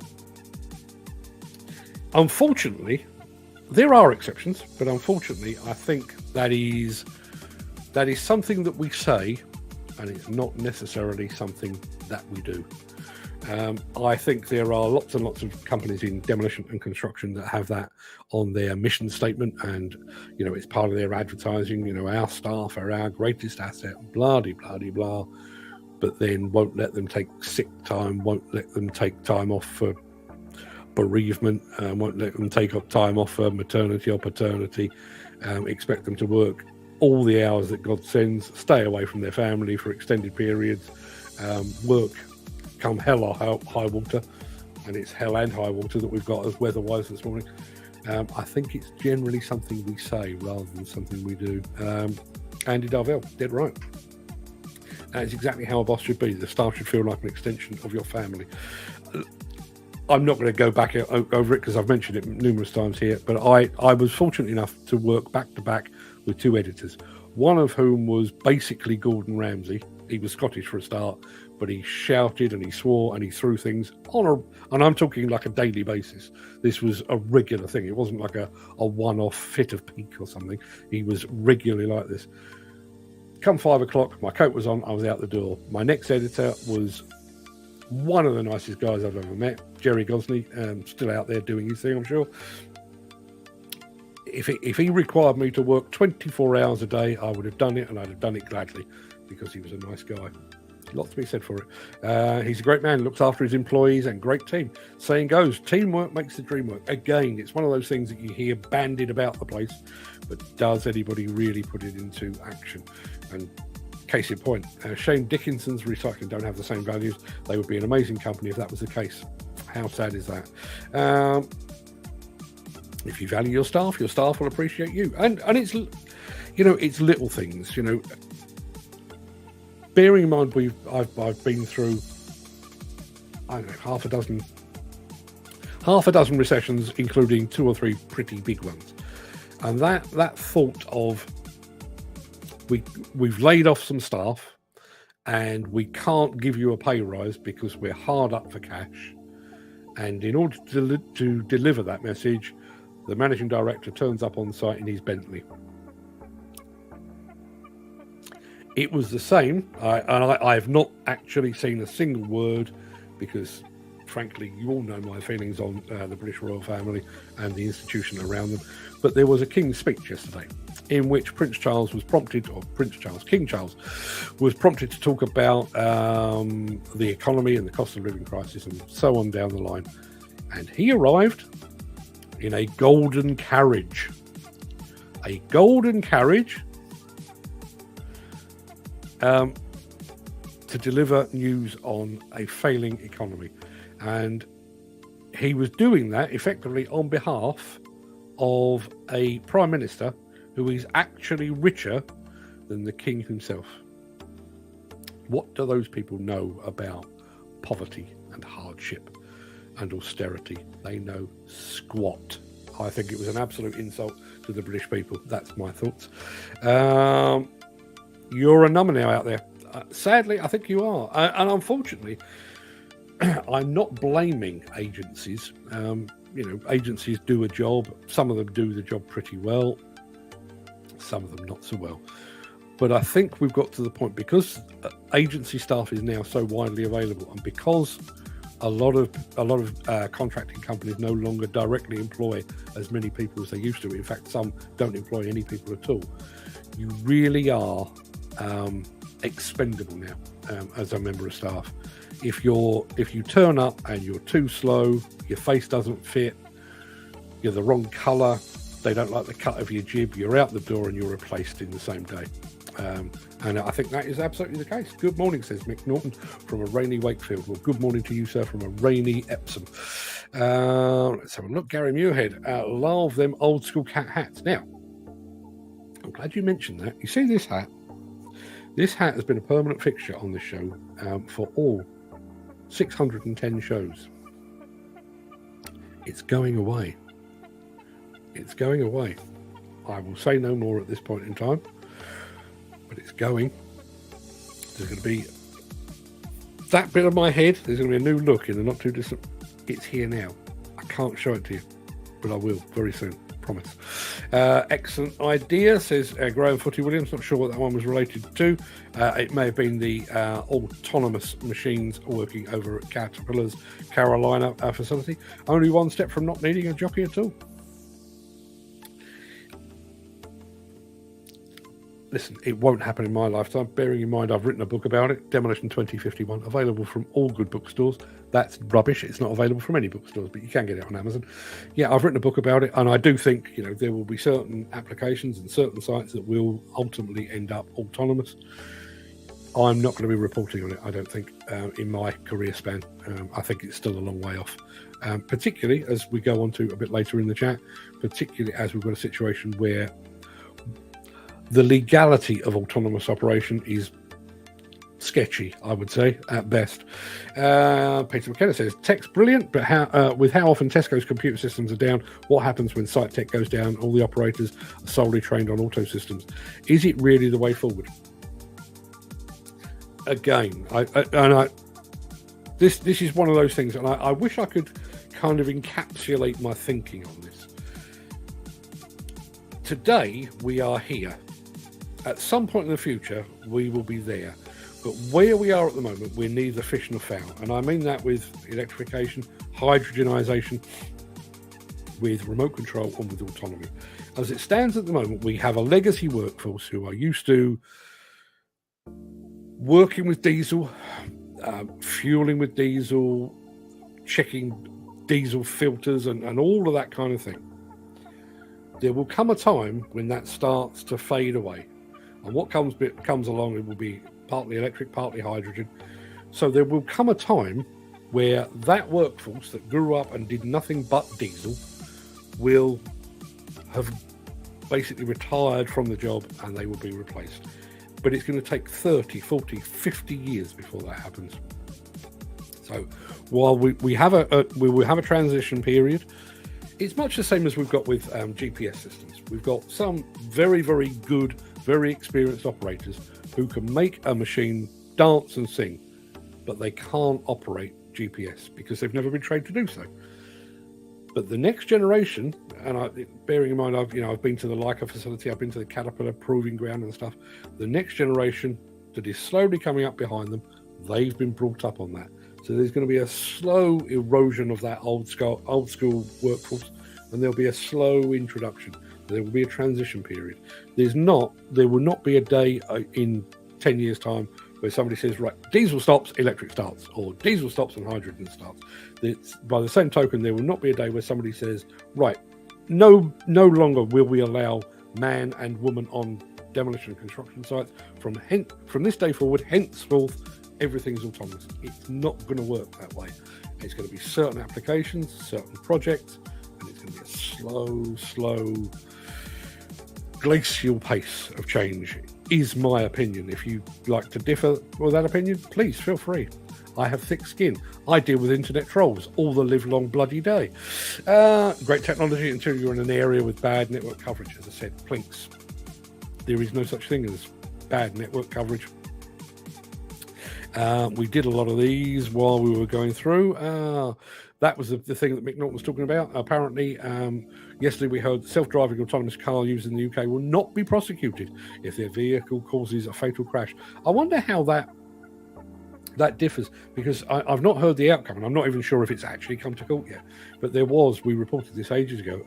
Unfortunately, there are exceptions, but unfortunately, I think that is something that we say, and it's not necessarily something that we do. I think there are lots and lots of companies in demolition and construction that have that on their mission statement, and it's part of their advertising. Our staff are our greatest asset, blah de blah de blah. But then won't let them take sick time, won't let them take time off for bereavement, won't let them take time off for maternity or paternity, expect them to work all the hours that God sends, stay away from their family for extended periods, work come hell or high water, and it's hell and high water that we've got as weather-wise this morning. I think it's generally something we say rather than something we do. Andy Darvel, dead right. That is exactly how a boss should be. The staff should feel like an extension of your family. I'm not going to go back over it because I've mentioned it numerous times here, but I was fortunate enough to work back to back with 2 editors, one of whom was basically Gordon Ramsay. He was Scottish for a start, but he shouted and he swore and he threw things and I'm talking like a daily basis. This was a regular thing. It wasn't like a one-off fit of pique or something. He was regularly like this. Come 5 o'clock, my coat was on, I was out the door. My next editor was one of the nicest guys I've ever met, Jerry Gosney, still out there doing his thing, I'm sure. If he required me to work 24 hours a day, I would have done it, and I'd have done it gladly, because he was a nice guy. Lots to be said for it. He's a great man, looks after his employees, and great team. Saying goes, teamwork makes the dream work. Again, it's one of those things that you hear bandied about the place, but does anybody really put it into action? And case in point, Shane Dickinson's Recycling don't have the same values. They would be an amazing company if that was the case. How sad is that? If you value your staff will appreciate you. And it's, it's little things, Bearing in mind, I've been through, I don't know, half a dozen recessions, including 2 or 3 pretty big ones. And that thought of we've laid off some staff and we can't give you a pay rise because we're hard up for cash. And in order to deliver that message, the managing director turns up on site in his Bentley. It was the same, and I have not actually seen a single word because, frankly, you all know my feelings on the British royal family and the institution around them. But there was a King's speech yesterday in which King Charles was prompted to talk about the economy and the cost of living crisis and so on down the line. And he arrived in a golden carriage. A golden carriage to deliver news on a failing economy. And he was doing that effectively on behalf of a Prime Minister who is actually richer than the King himself. What do those people know about poverty and hardship and austerity? They know squat. I think it was an absolute insult to the British people. That's my thoughts. You're a number now out there. Sadly, I think you are. And unfortunately, I'm not blaming agencies. Agencies do a job. Some of them do the job pretty well. Some of them not so well. But I think we've got to the point, because agency staff is now so widely available, and because a lot of contracting companies no longer directly employ as many people as they used to. In fact, some don't employ any people at all. You really are expendable now as a member of staff. If you turn up and you're too slow, your face doesn't fit, you're the wrong colour, they don't like the cut of your jib, you're out the door and you're replaced in the same day. And I think that is absolutely the case. Good morning, says Mick Norton from a rainy Wakefield. Well, good morning to you, sir, from a rainy Epsom. Let's have a look. Gary Muirhead, love them old school cat hats. Now, I'm glad you mentioned that. You see this hat? This hat has been a permanent fixture on this show for all 610 shows. It's going away. It's going away. I will say no more at this point in time, but it's going. There's going to be that bit of my head. There's going to be a new look in the not too distant. It's here now. I can't show it to you, but I will very soon. Promise. Excellent idea, says Graham Footy Williams. Not sure what that one was related to. It may have been the autonomous machines working over at Caterpillar's Carolina facility. Only one step from not needing a jockey at all. Listen, it won't happen in my lifetime. Bearing in mind, I've written a book about it, Demolition 2051, available from all good bookstores. That's rubbish. It's not available from any bookstores, but you can get it on Amazon. Yeah, I've written a book about it, and I do think, there will be certain applications and certain sites that will ultimately end up autonomous. I'm not going to be reporting on it, I don't think, in my career span. I think it's still a long way off, particularly as we go on to a bit later in the chat, particularly as we've got a situation where the legality of autonomous operation is sketchy, I would say, at best. Peter McKenna says, tech's brilliant, but with how often Tesco's computer systems are down, what happens when site tech goes down? All the operators are solely trained on auto systems. Is it really the way forward? Again, this is one of those things, and I wish I could kind of encapsulate my thinking on this. Today, we are here. At some point in the future, we will be there. But where we are at the moment, we're neither fish nor fowl. And I mean that with electrification, hydrogenisation, with remote control, and with autonomy. As it stands at the moment, we have a legacy workforce who are used to working with diesel, fueling with diesel, checking diesel filters, and all of that kind of thing. There will come a time when that starts to fade away. And what comes along, it will be partly electric, partly hydrogen. So there will come a time where that workforce that grew up and did nothing but diesel will have basically retired from the job and they will be replaced. But it's going to take 30, 40, 50 years before that happens. So while we will have a transition period, it's much the same as we've got with GPS systems. We've got some very, very good, very experienced operators who can make a machine dance and sing, but they can't operate GPS because they've never been trained to do so. But the next generation, and bearing in mind, I've been to the Liebherr facility, I've been to the Caterpillar proving ground and stuff. The next generation that is slowly coming up behind them, they've been brought up on that. So there's going to be a slow erosion of that old school workforce, and there'll be a slow introduction. There will be a transition period. There will not be a day in 10 years' time where somebody says, right, diesel stops, electric starts, or diesel stops and hydrogen starts. By the same token, there will not be a day where somebody says, right, no longer will we allow man and woman on demolition and construction sites. From this day forward, henceforth, everything's autonomous. It's not going to work that way. It's going to be certain applications, certain projects, and it's going to be a slow, glacial pace of change, is my opinion. If you'd like to differ with that opinion, please feel free. I have thick skin. I deal with internet trolls all the live long bloody day. Great technology until you're in an area with bad network coverage. As I said, plinks. There is no such thing as bad network coverage. We did a lot of these while we were going through. That was the thing that Mick Norton was talking about. Apparently, yesterday we heard self-driving autonomous car used in the UK will not be prosecuted if their vehicle causes a fatal crash. I wonder how that differs, because I've not heard the outcome, and I'm not even sure if it's actually come to court yet. But we reported this ages ago,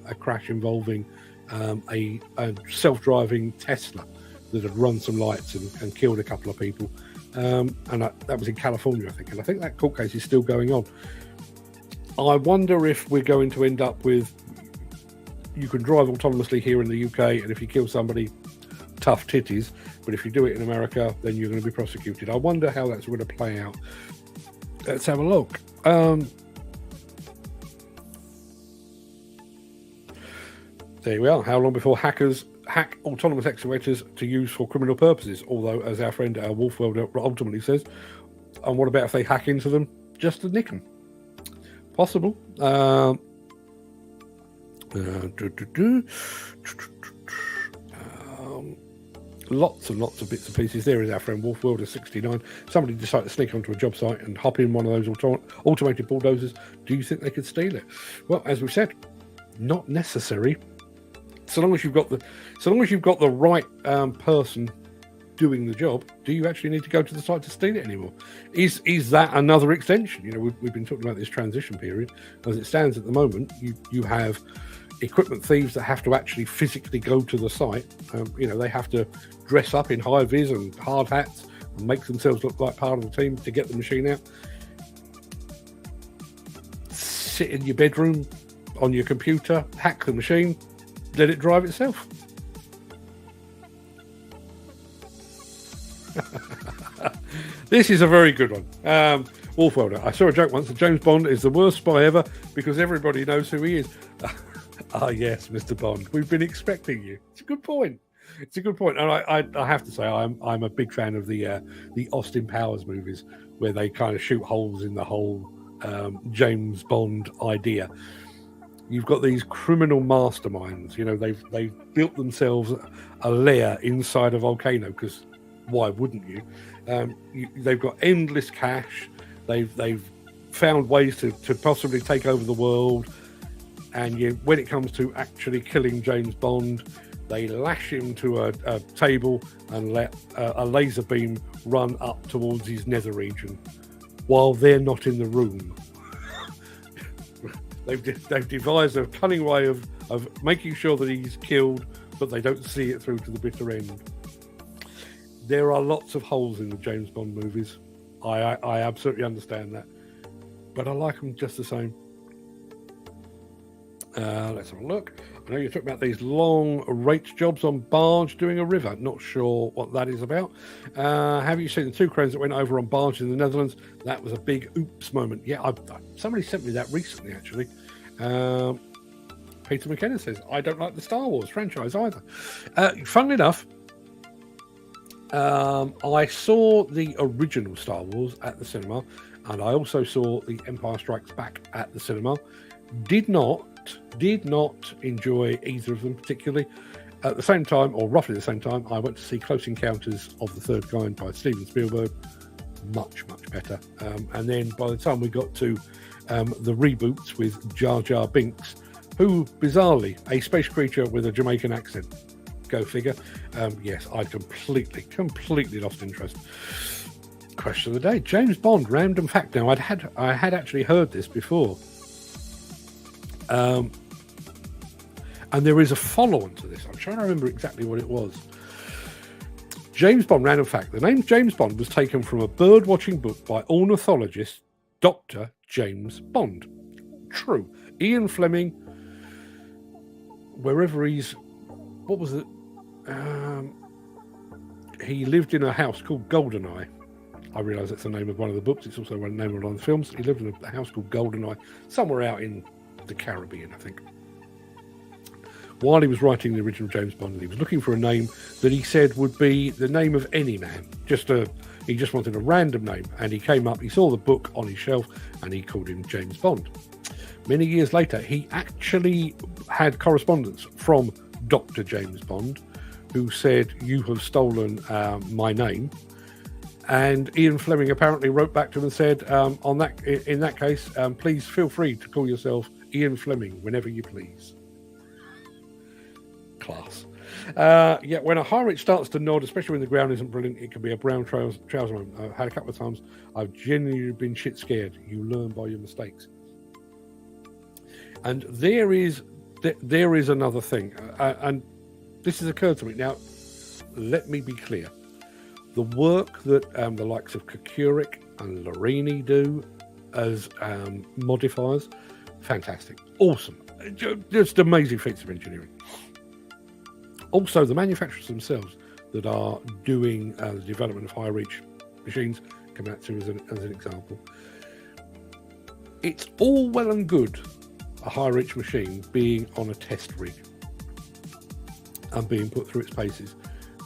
a crash involving a self-driving Tesla that had run some lights and killed a couple of people. And that was in California, I think. And I think that court case is still going on. I wonder if we're going to end up with, you can drive autonomously here in the UK, and if you kill somebody, tough titties. But if you do it in America, then you're going to be prosecuted. I wonder how that's going to play out. Let's have a look. There we are. How long before hackers hack autonomous excavators to use for criminal purposes? Although, as our friend Wolf Welder ultimately says, and what about if they hack into them just to nick them? Possible. Lots and lots of bits and pieces. There is our friend Wolf Welder 69. Somebody decided to sneak onto a job site and hop in one of those automated bulldozers. Do you think they could steal it? Well, as we said, not necessary. So long as you've got the right person doing the job, do you actually need to go to the site to steal it anymore? Is that another extension? You know, we've been talking about this transition period. As it stands at the moment, you have equipment thieves that have to actually physically go to the site. They have to dress up in high vis and hard hats and make themselves look like part of the team to get the machine out. Sit in your bedroom on your computer, hack the machine, let it drive itself. This is a very good one. Wolf Welder. I saw a joke once that James Bond is the worst spy ever because everybody knows who he is. Ah, yes, Mr. Bond. We've been expecting you. It's a good point. It's a good point, and I have to say I'm a big fan of the Austin Powers movies, where they kind of shoot holes in the whole James Bond idea. You've got these criminal masterminds. You know, they've built themselves a lair inside a volcano, because why wouldn't you? They've got endless cash. They've found ways to possibly take over the world. And when it comes to actually killing James Bond, they lash him to a table and let a laser beam run up towards his nether region while they're not in the room. They've devised a cunning way of making sure that he's killed, but they don't see it through to the bitter end. There are lots of holes in the James Bond movies. I absolutely understand that. But I like them just the same. Let's have a look. I know you talked about these long rate jobs on barge doing a river. Not sure what that is about. Have you seen the 2 cranes that went over on barge in the Netherlands? That was a big oops moment. Yeah, somebody sent me that recently, actually. Peter McKenna says, I don't like the Star Wars franchise either. Funnily enough, I saw the original Star Wars at the cinema, and I also saw the Empire Strikes Back at the cinema. Did not enjoy either of them particularly. At the same time, or roughly the same time, I went to see Close Encounters of the Third Kind by Steven Spielberg. Much better. And then by the time we got to the reboots with Jar Jar Binks, who bizarrely a space creature with a Jamaican accent, go figure. Yes, I completely lost interest. Question of the day: James Bond random fact. Now I had actually heard this before. And there is a follow-on to this. I'm trying to remember exactly what it was. James Bond, random fact. The name James Bond was taken from a bird-watching book by ornithologist Dr. James Bond. True. Ian Fleming, wherever what was it? He lived in a house called Goldeneye. I realise that's the name of one of the books. It's also the name of one of the films. He lived in a house called Goldeneye, somewhere out in the Caribbean, I think. While he was writing the original James Bond, he was looking for a name that he said would be the name of any man. He just wanted a random name, and he saw the book on his shelf, and he called him James Bond. Many years later, he actually had correspondence from Dr. James Bond, who said, "You have stolen my name." And Ian Fleming apparently wrote back to him and said, in that case, please feel free to call yourself Ian Fleming whenever you please. Class. When a high rate starts to nod, especially when the ground isn't brilliant, it can be a brown trouser moment. I've had a couple of times. I've genuinely been shit scared. You learn by your mistakes. And there is another thing. And this has occurred to me. Now, let me be clear. The work that the likes of Craic and Lorini do as modifiers, fantastic, awesome, just amazing feats of engineering. Also, the manufacturers themselves that are doing the development of high reach machines, come out to as an example. It's all well and good, a high reach machine being on a test rig and being put through its paces.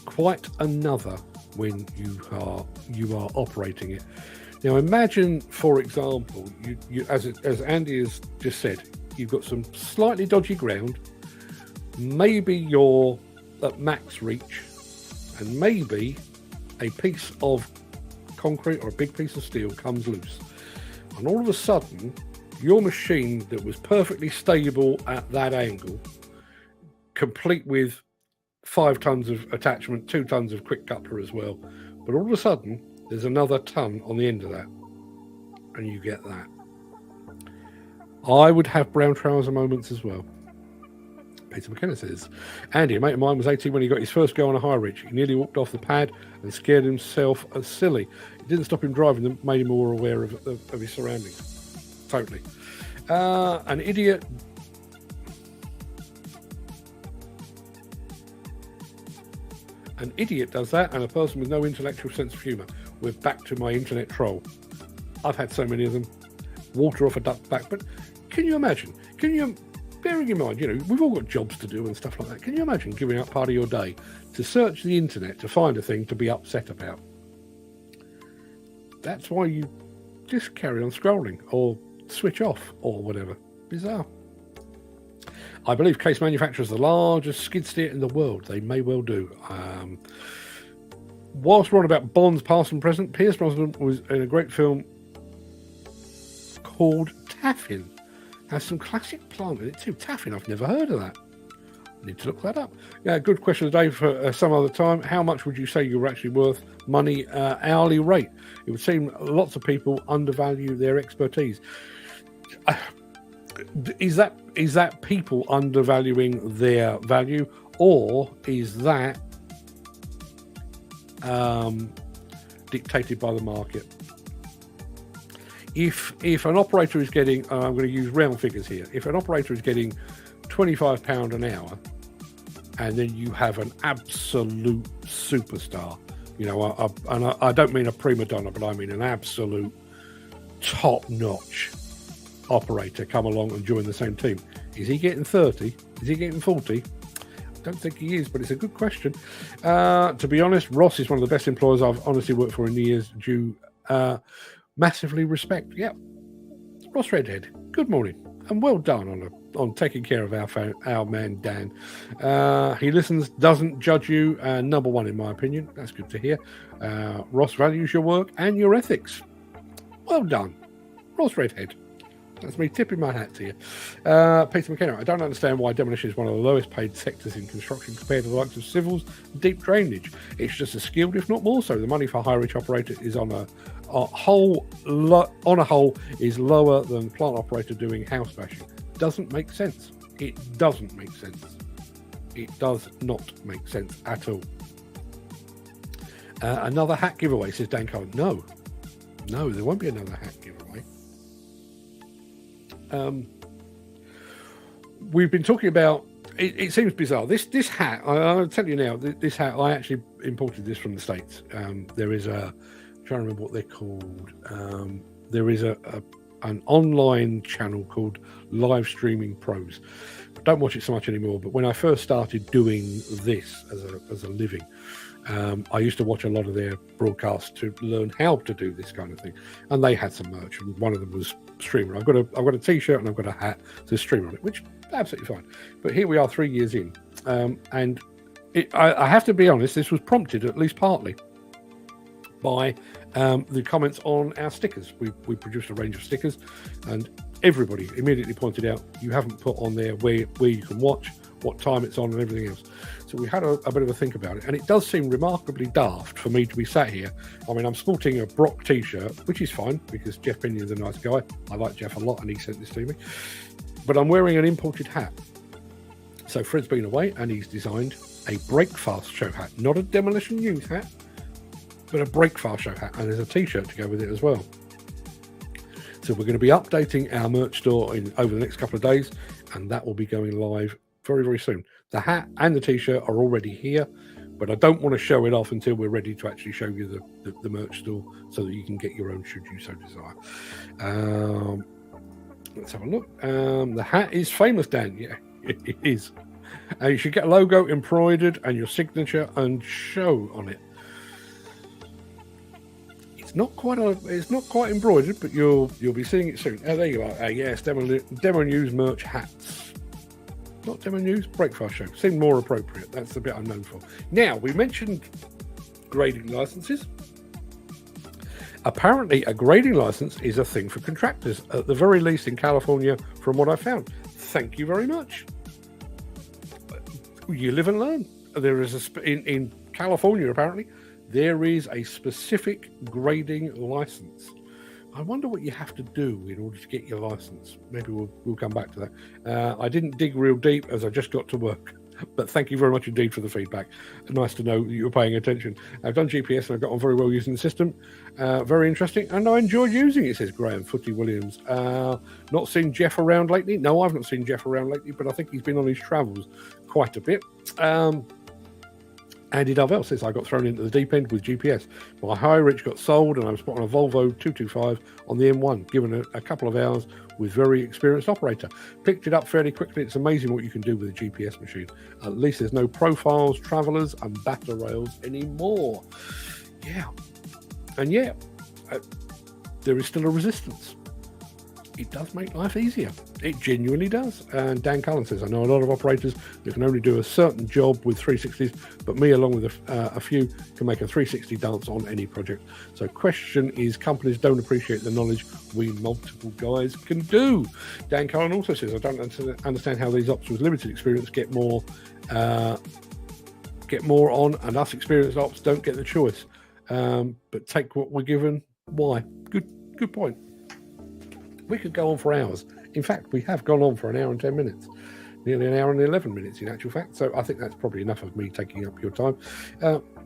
Quite another when you are operating it. Now imagine, for example, you as Andy has just said, you've got some slightly dodgy ground, maybe you're at max reach, and maybe a piece of concrete or a big piece of steel comes loose, and all of a sudden your machine that was perfectly stable at that angle, complete with 5 tons of attachment, 2 tons of quick coupler as well, but all of a sudden there's another ton on the end of that, and you get that. I would have brown trouser moments as well. Peter McKenna says, Andy, a mate of mine was 18 when he got his first go on a high reach. He nearly walked off the pad and scared himself as silly. It didn't stop him driving them, made him more aware of his surroundings. Totally. An idiot does that, and a person with no intellectual sense of humour. We're back to my internet troll. I've had so many of them. Water off a duck's back. But can you imagine? bearing in mind, we've all got jobs to do and stuff like that. Can you imagine giving up part of your day to search the internet to find a thing to be upset about? That's why you just carry on scrolling or switch off or whatever. Bizarre. I believe Case manufactures the largest skid steer in the world. They may well do. Whilst we're on about Bond's past and present, Pierce Brosnan was in a great film called Taffin. Has some classic plant in it too. Taffin, I've never heard of that. Need to look that up. Yeah, good question of the day for some other time. How much would you say you were actually worth money hourly rate? It would seem lots of people undervalue their expertise. Is that people undervaluing their value, or is that dictated by the market? If an operator is getting, I'm going to use round figures here, if an operator is getting £25 an hour, and then you have an absolute superstar, I don't mean a prima donna, but I mean an absolute top-notch operator come along and join the same team. Is he getting 30? Is he getting 40? I don't think he is, but it's a good question. To be honest, Ross is one of the best employers I've honestly worked for in years. Due massively respect. Yep. Ross Redhead, good morning and well done on taking care of our man Dan. He listens, doesn't judge you. Number one in my opinion. That's good to hear. Ross values your work and your ethics. Well done, Ross Redhead. That's me tipping my hat to you. Peter McKenna, I don't understand why demolition is one of the lowest paid sectors in construction compared to the likes of civils and deep drainage. It's just as skilled, if not more so. The money for a high-reach operator is on a whole is lower than plant operator doing house bashing. Doesn't make sense. It doesn't make sense. It does not make sense at all. Another hat giveaway, says Dan Cohen. No, there won't be another hat giveaway. We've been talking about, it seems bizarre. This hat, I'll tell you now, this hat, I actually imported this from the States. There is I'm trying to remember what they're called. There is an online channel called Live Streaming Pros. I don't watch it so much anymore, but when I first started doing this as a living, I used to watch a lot of their broadcasts to learn how to do this kind of thing, and they had some merch, and one of them was streamer. I've got a t-shirt and I've got a hat to stream on it, which is absolutely fine. But here we are 3 years in, and I have to be honest, this was prompted at least partly by the comments on our stickers. We produced a range of stickers, and everybody immediately pointed out you haven't put on there where you can watch, what time it's on, and everything else. So we had a bit of a think about it, and it does seem remarkably daft for me to be sat here. I mean, I'm sporting a Brock t-shirt, which is fine because Jeff Pinion's a nice guy. I like Jeff a lot, and he sent this to me. But I'm wearing an imported hat. So Fred's been away, and he's designed a breakfast show hat, not a demolition news hat, but a breakfast show hat, and there's a t-shirt to go with it as well. So we're going to be updating our merch store over the next couple of days, and that will be going live very, very soon. The hat and the t-shirt are already here, but I don't want to show it off until we're ready to actually show you the merch store so that you can get your own should you so desire. Let's have a look. The hat is famous, Dan. Yeah, it is. You should get a logo embroidered and your signature and show on it. It's not quite embroidered, but you'll be seeing it soon. Oh, there you are. Yes, Demo News merch hats. Not Demo News, Breakfast Show. Seemed more appropriate. That's the bit I'm known for. Now, we mentioned grading licenses. Apparently, a grading license is a thing for contractors, at the very least in California, from what I found. Thank you very much. You live and learn. There is in California, apparently, there is a specific grading license. I wonder what you have to do in order to get your license. Maybe we'll come back to that. I didn't dig real deep as I just got to work, but thank you very much indeed for the feedback. Nice to know that you're paying attention. I've done GPS and I got on very well using the system. Very interesting, and I enjoyed using it, says Graham Footy Williams. Not seen Jeff around lately? No, I've not seen Jeff around lately, but I think he's been on his travels quite a bit. Andy Darvel says, I got thrown into the deep end with GPS. My high reach got sold and I was put on a Volvo 225 on the M1, given a couple of hours with very experienced operator. Picked it up fairly quickly. It's amazing what you can do with a GPS machine. At least there's no profiles, travelers and batter rails anymore. Yeah. And yeah, there is still a resistance. It does make life easier. It genuinely does. And Dan Cullen says, I know a lot of operators that can only do a certain job with 360s, but me, along with a few, can make a 360 dance on any project. So question is, companies don't appreciate the knowledge we multiple guys can do. Dan Cullen also says, I don't understand how these ops with limited experience get more on, and us experienced ops don't get the choice. But take what we're given. Why? Good point. We could go on for hours. In fact, we have gone on for an hour and 10 minutes, nearly an hour and 11 minutes in actual fact. So I think that's probably enough of me taking up your time.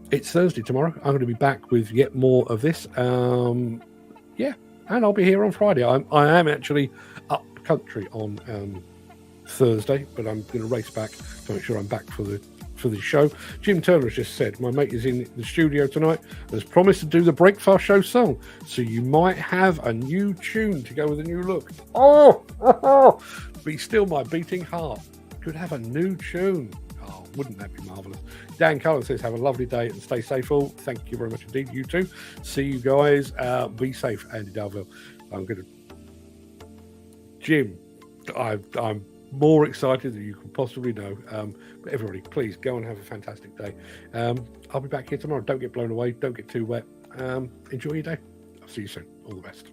It's Thursday tomorrow. I'm going to be back with yet more of this. Yeah, and I'll be here on Friday. I am actually up country on Thursday, but I'm going to race back to make sure I'm back for the show. Jim Turner has just said, my mate is in the studio tonight and has promised to do the Breakfast Show song, so you might have a new tune to go with a new look. Be Still My Beating Heart could have a new tune. Oh, wouldn't that be marvellous? Dan Cullen says, have a lovely day and stay safe all. Thank you very much indeed. You too. See you guys. Be safe, Andy Darvel. I'm going to... Jim, I'm more excited than you can possibly know. But everybody, please go and have a fantastic day. I'll be back here tomorrow. Don't get blown away. Don't get too wet. Enjoy your day. I'll see you soon. All the best.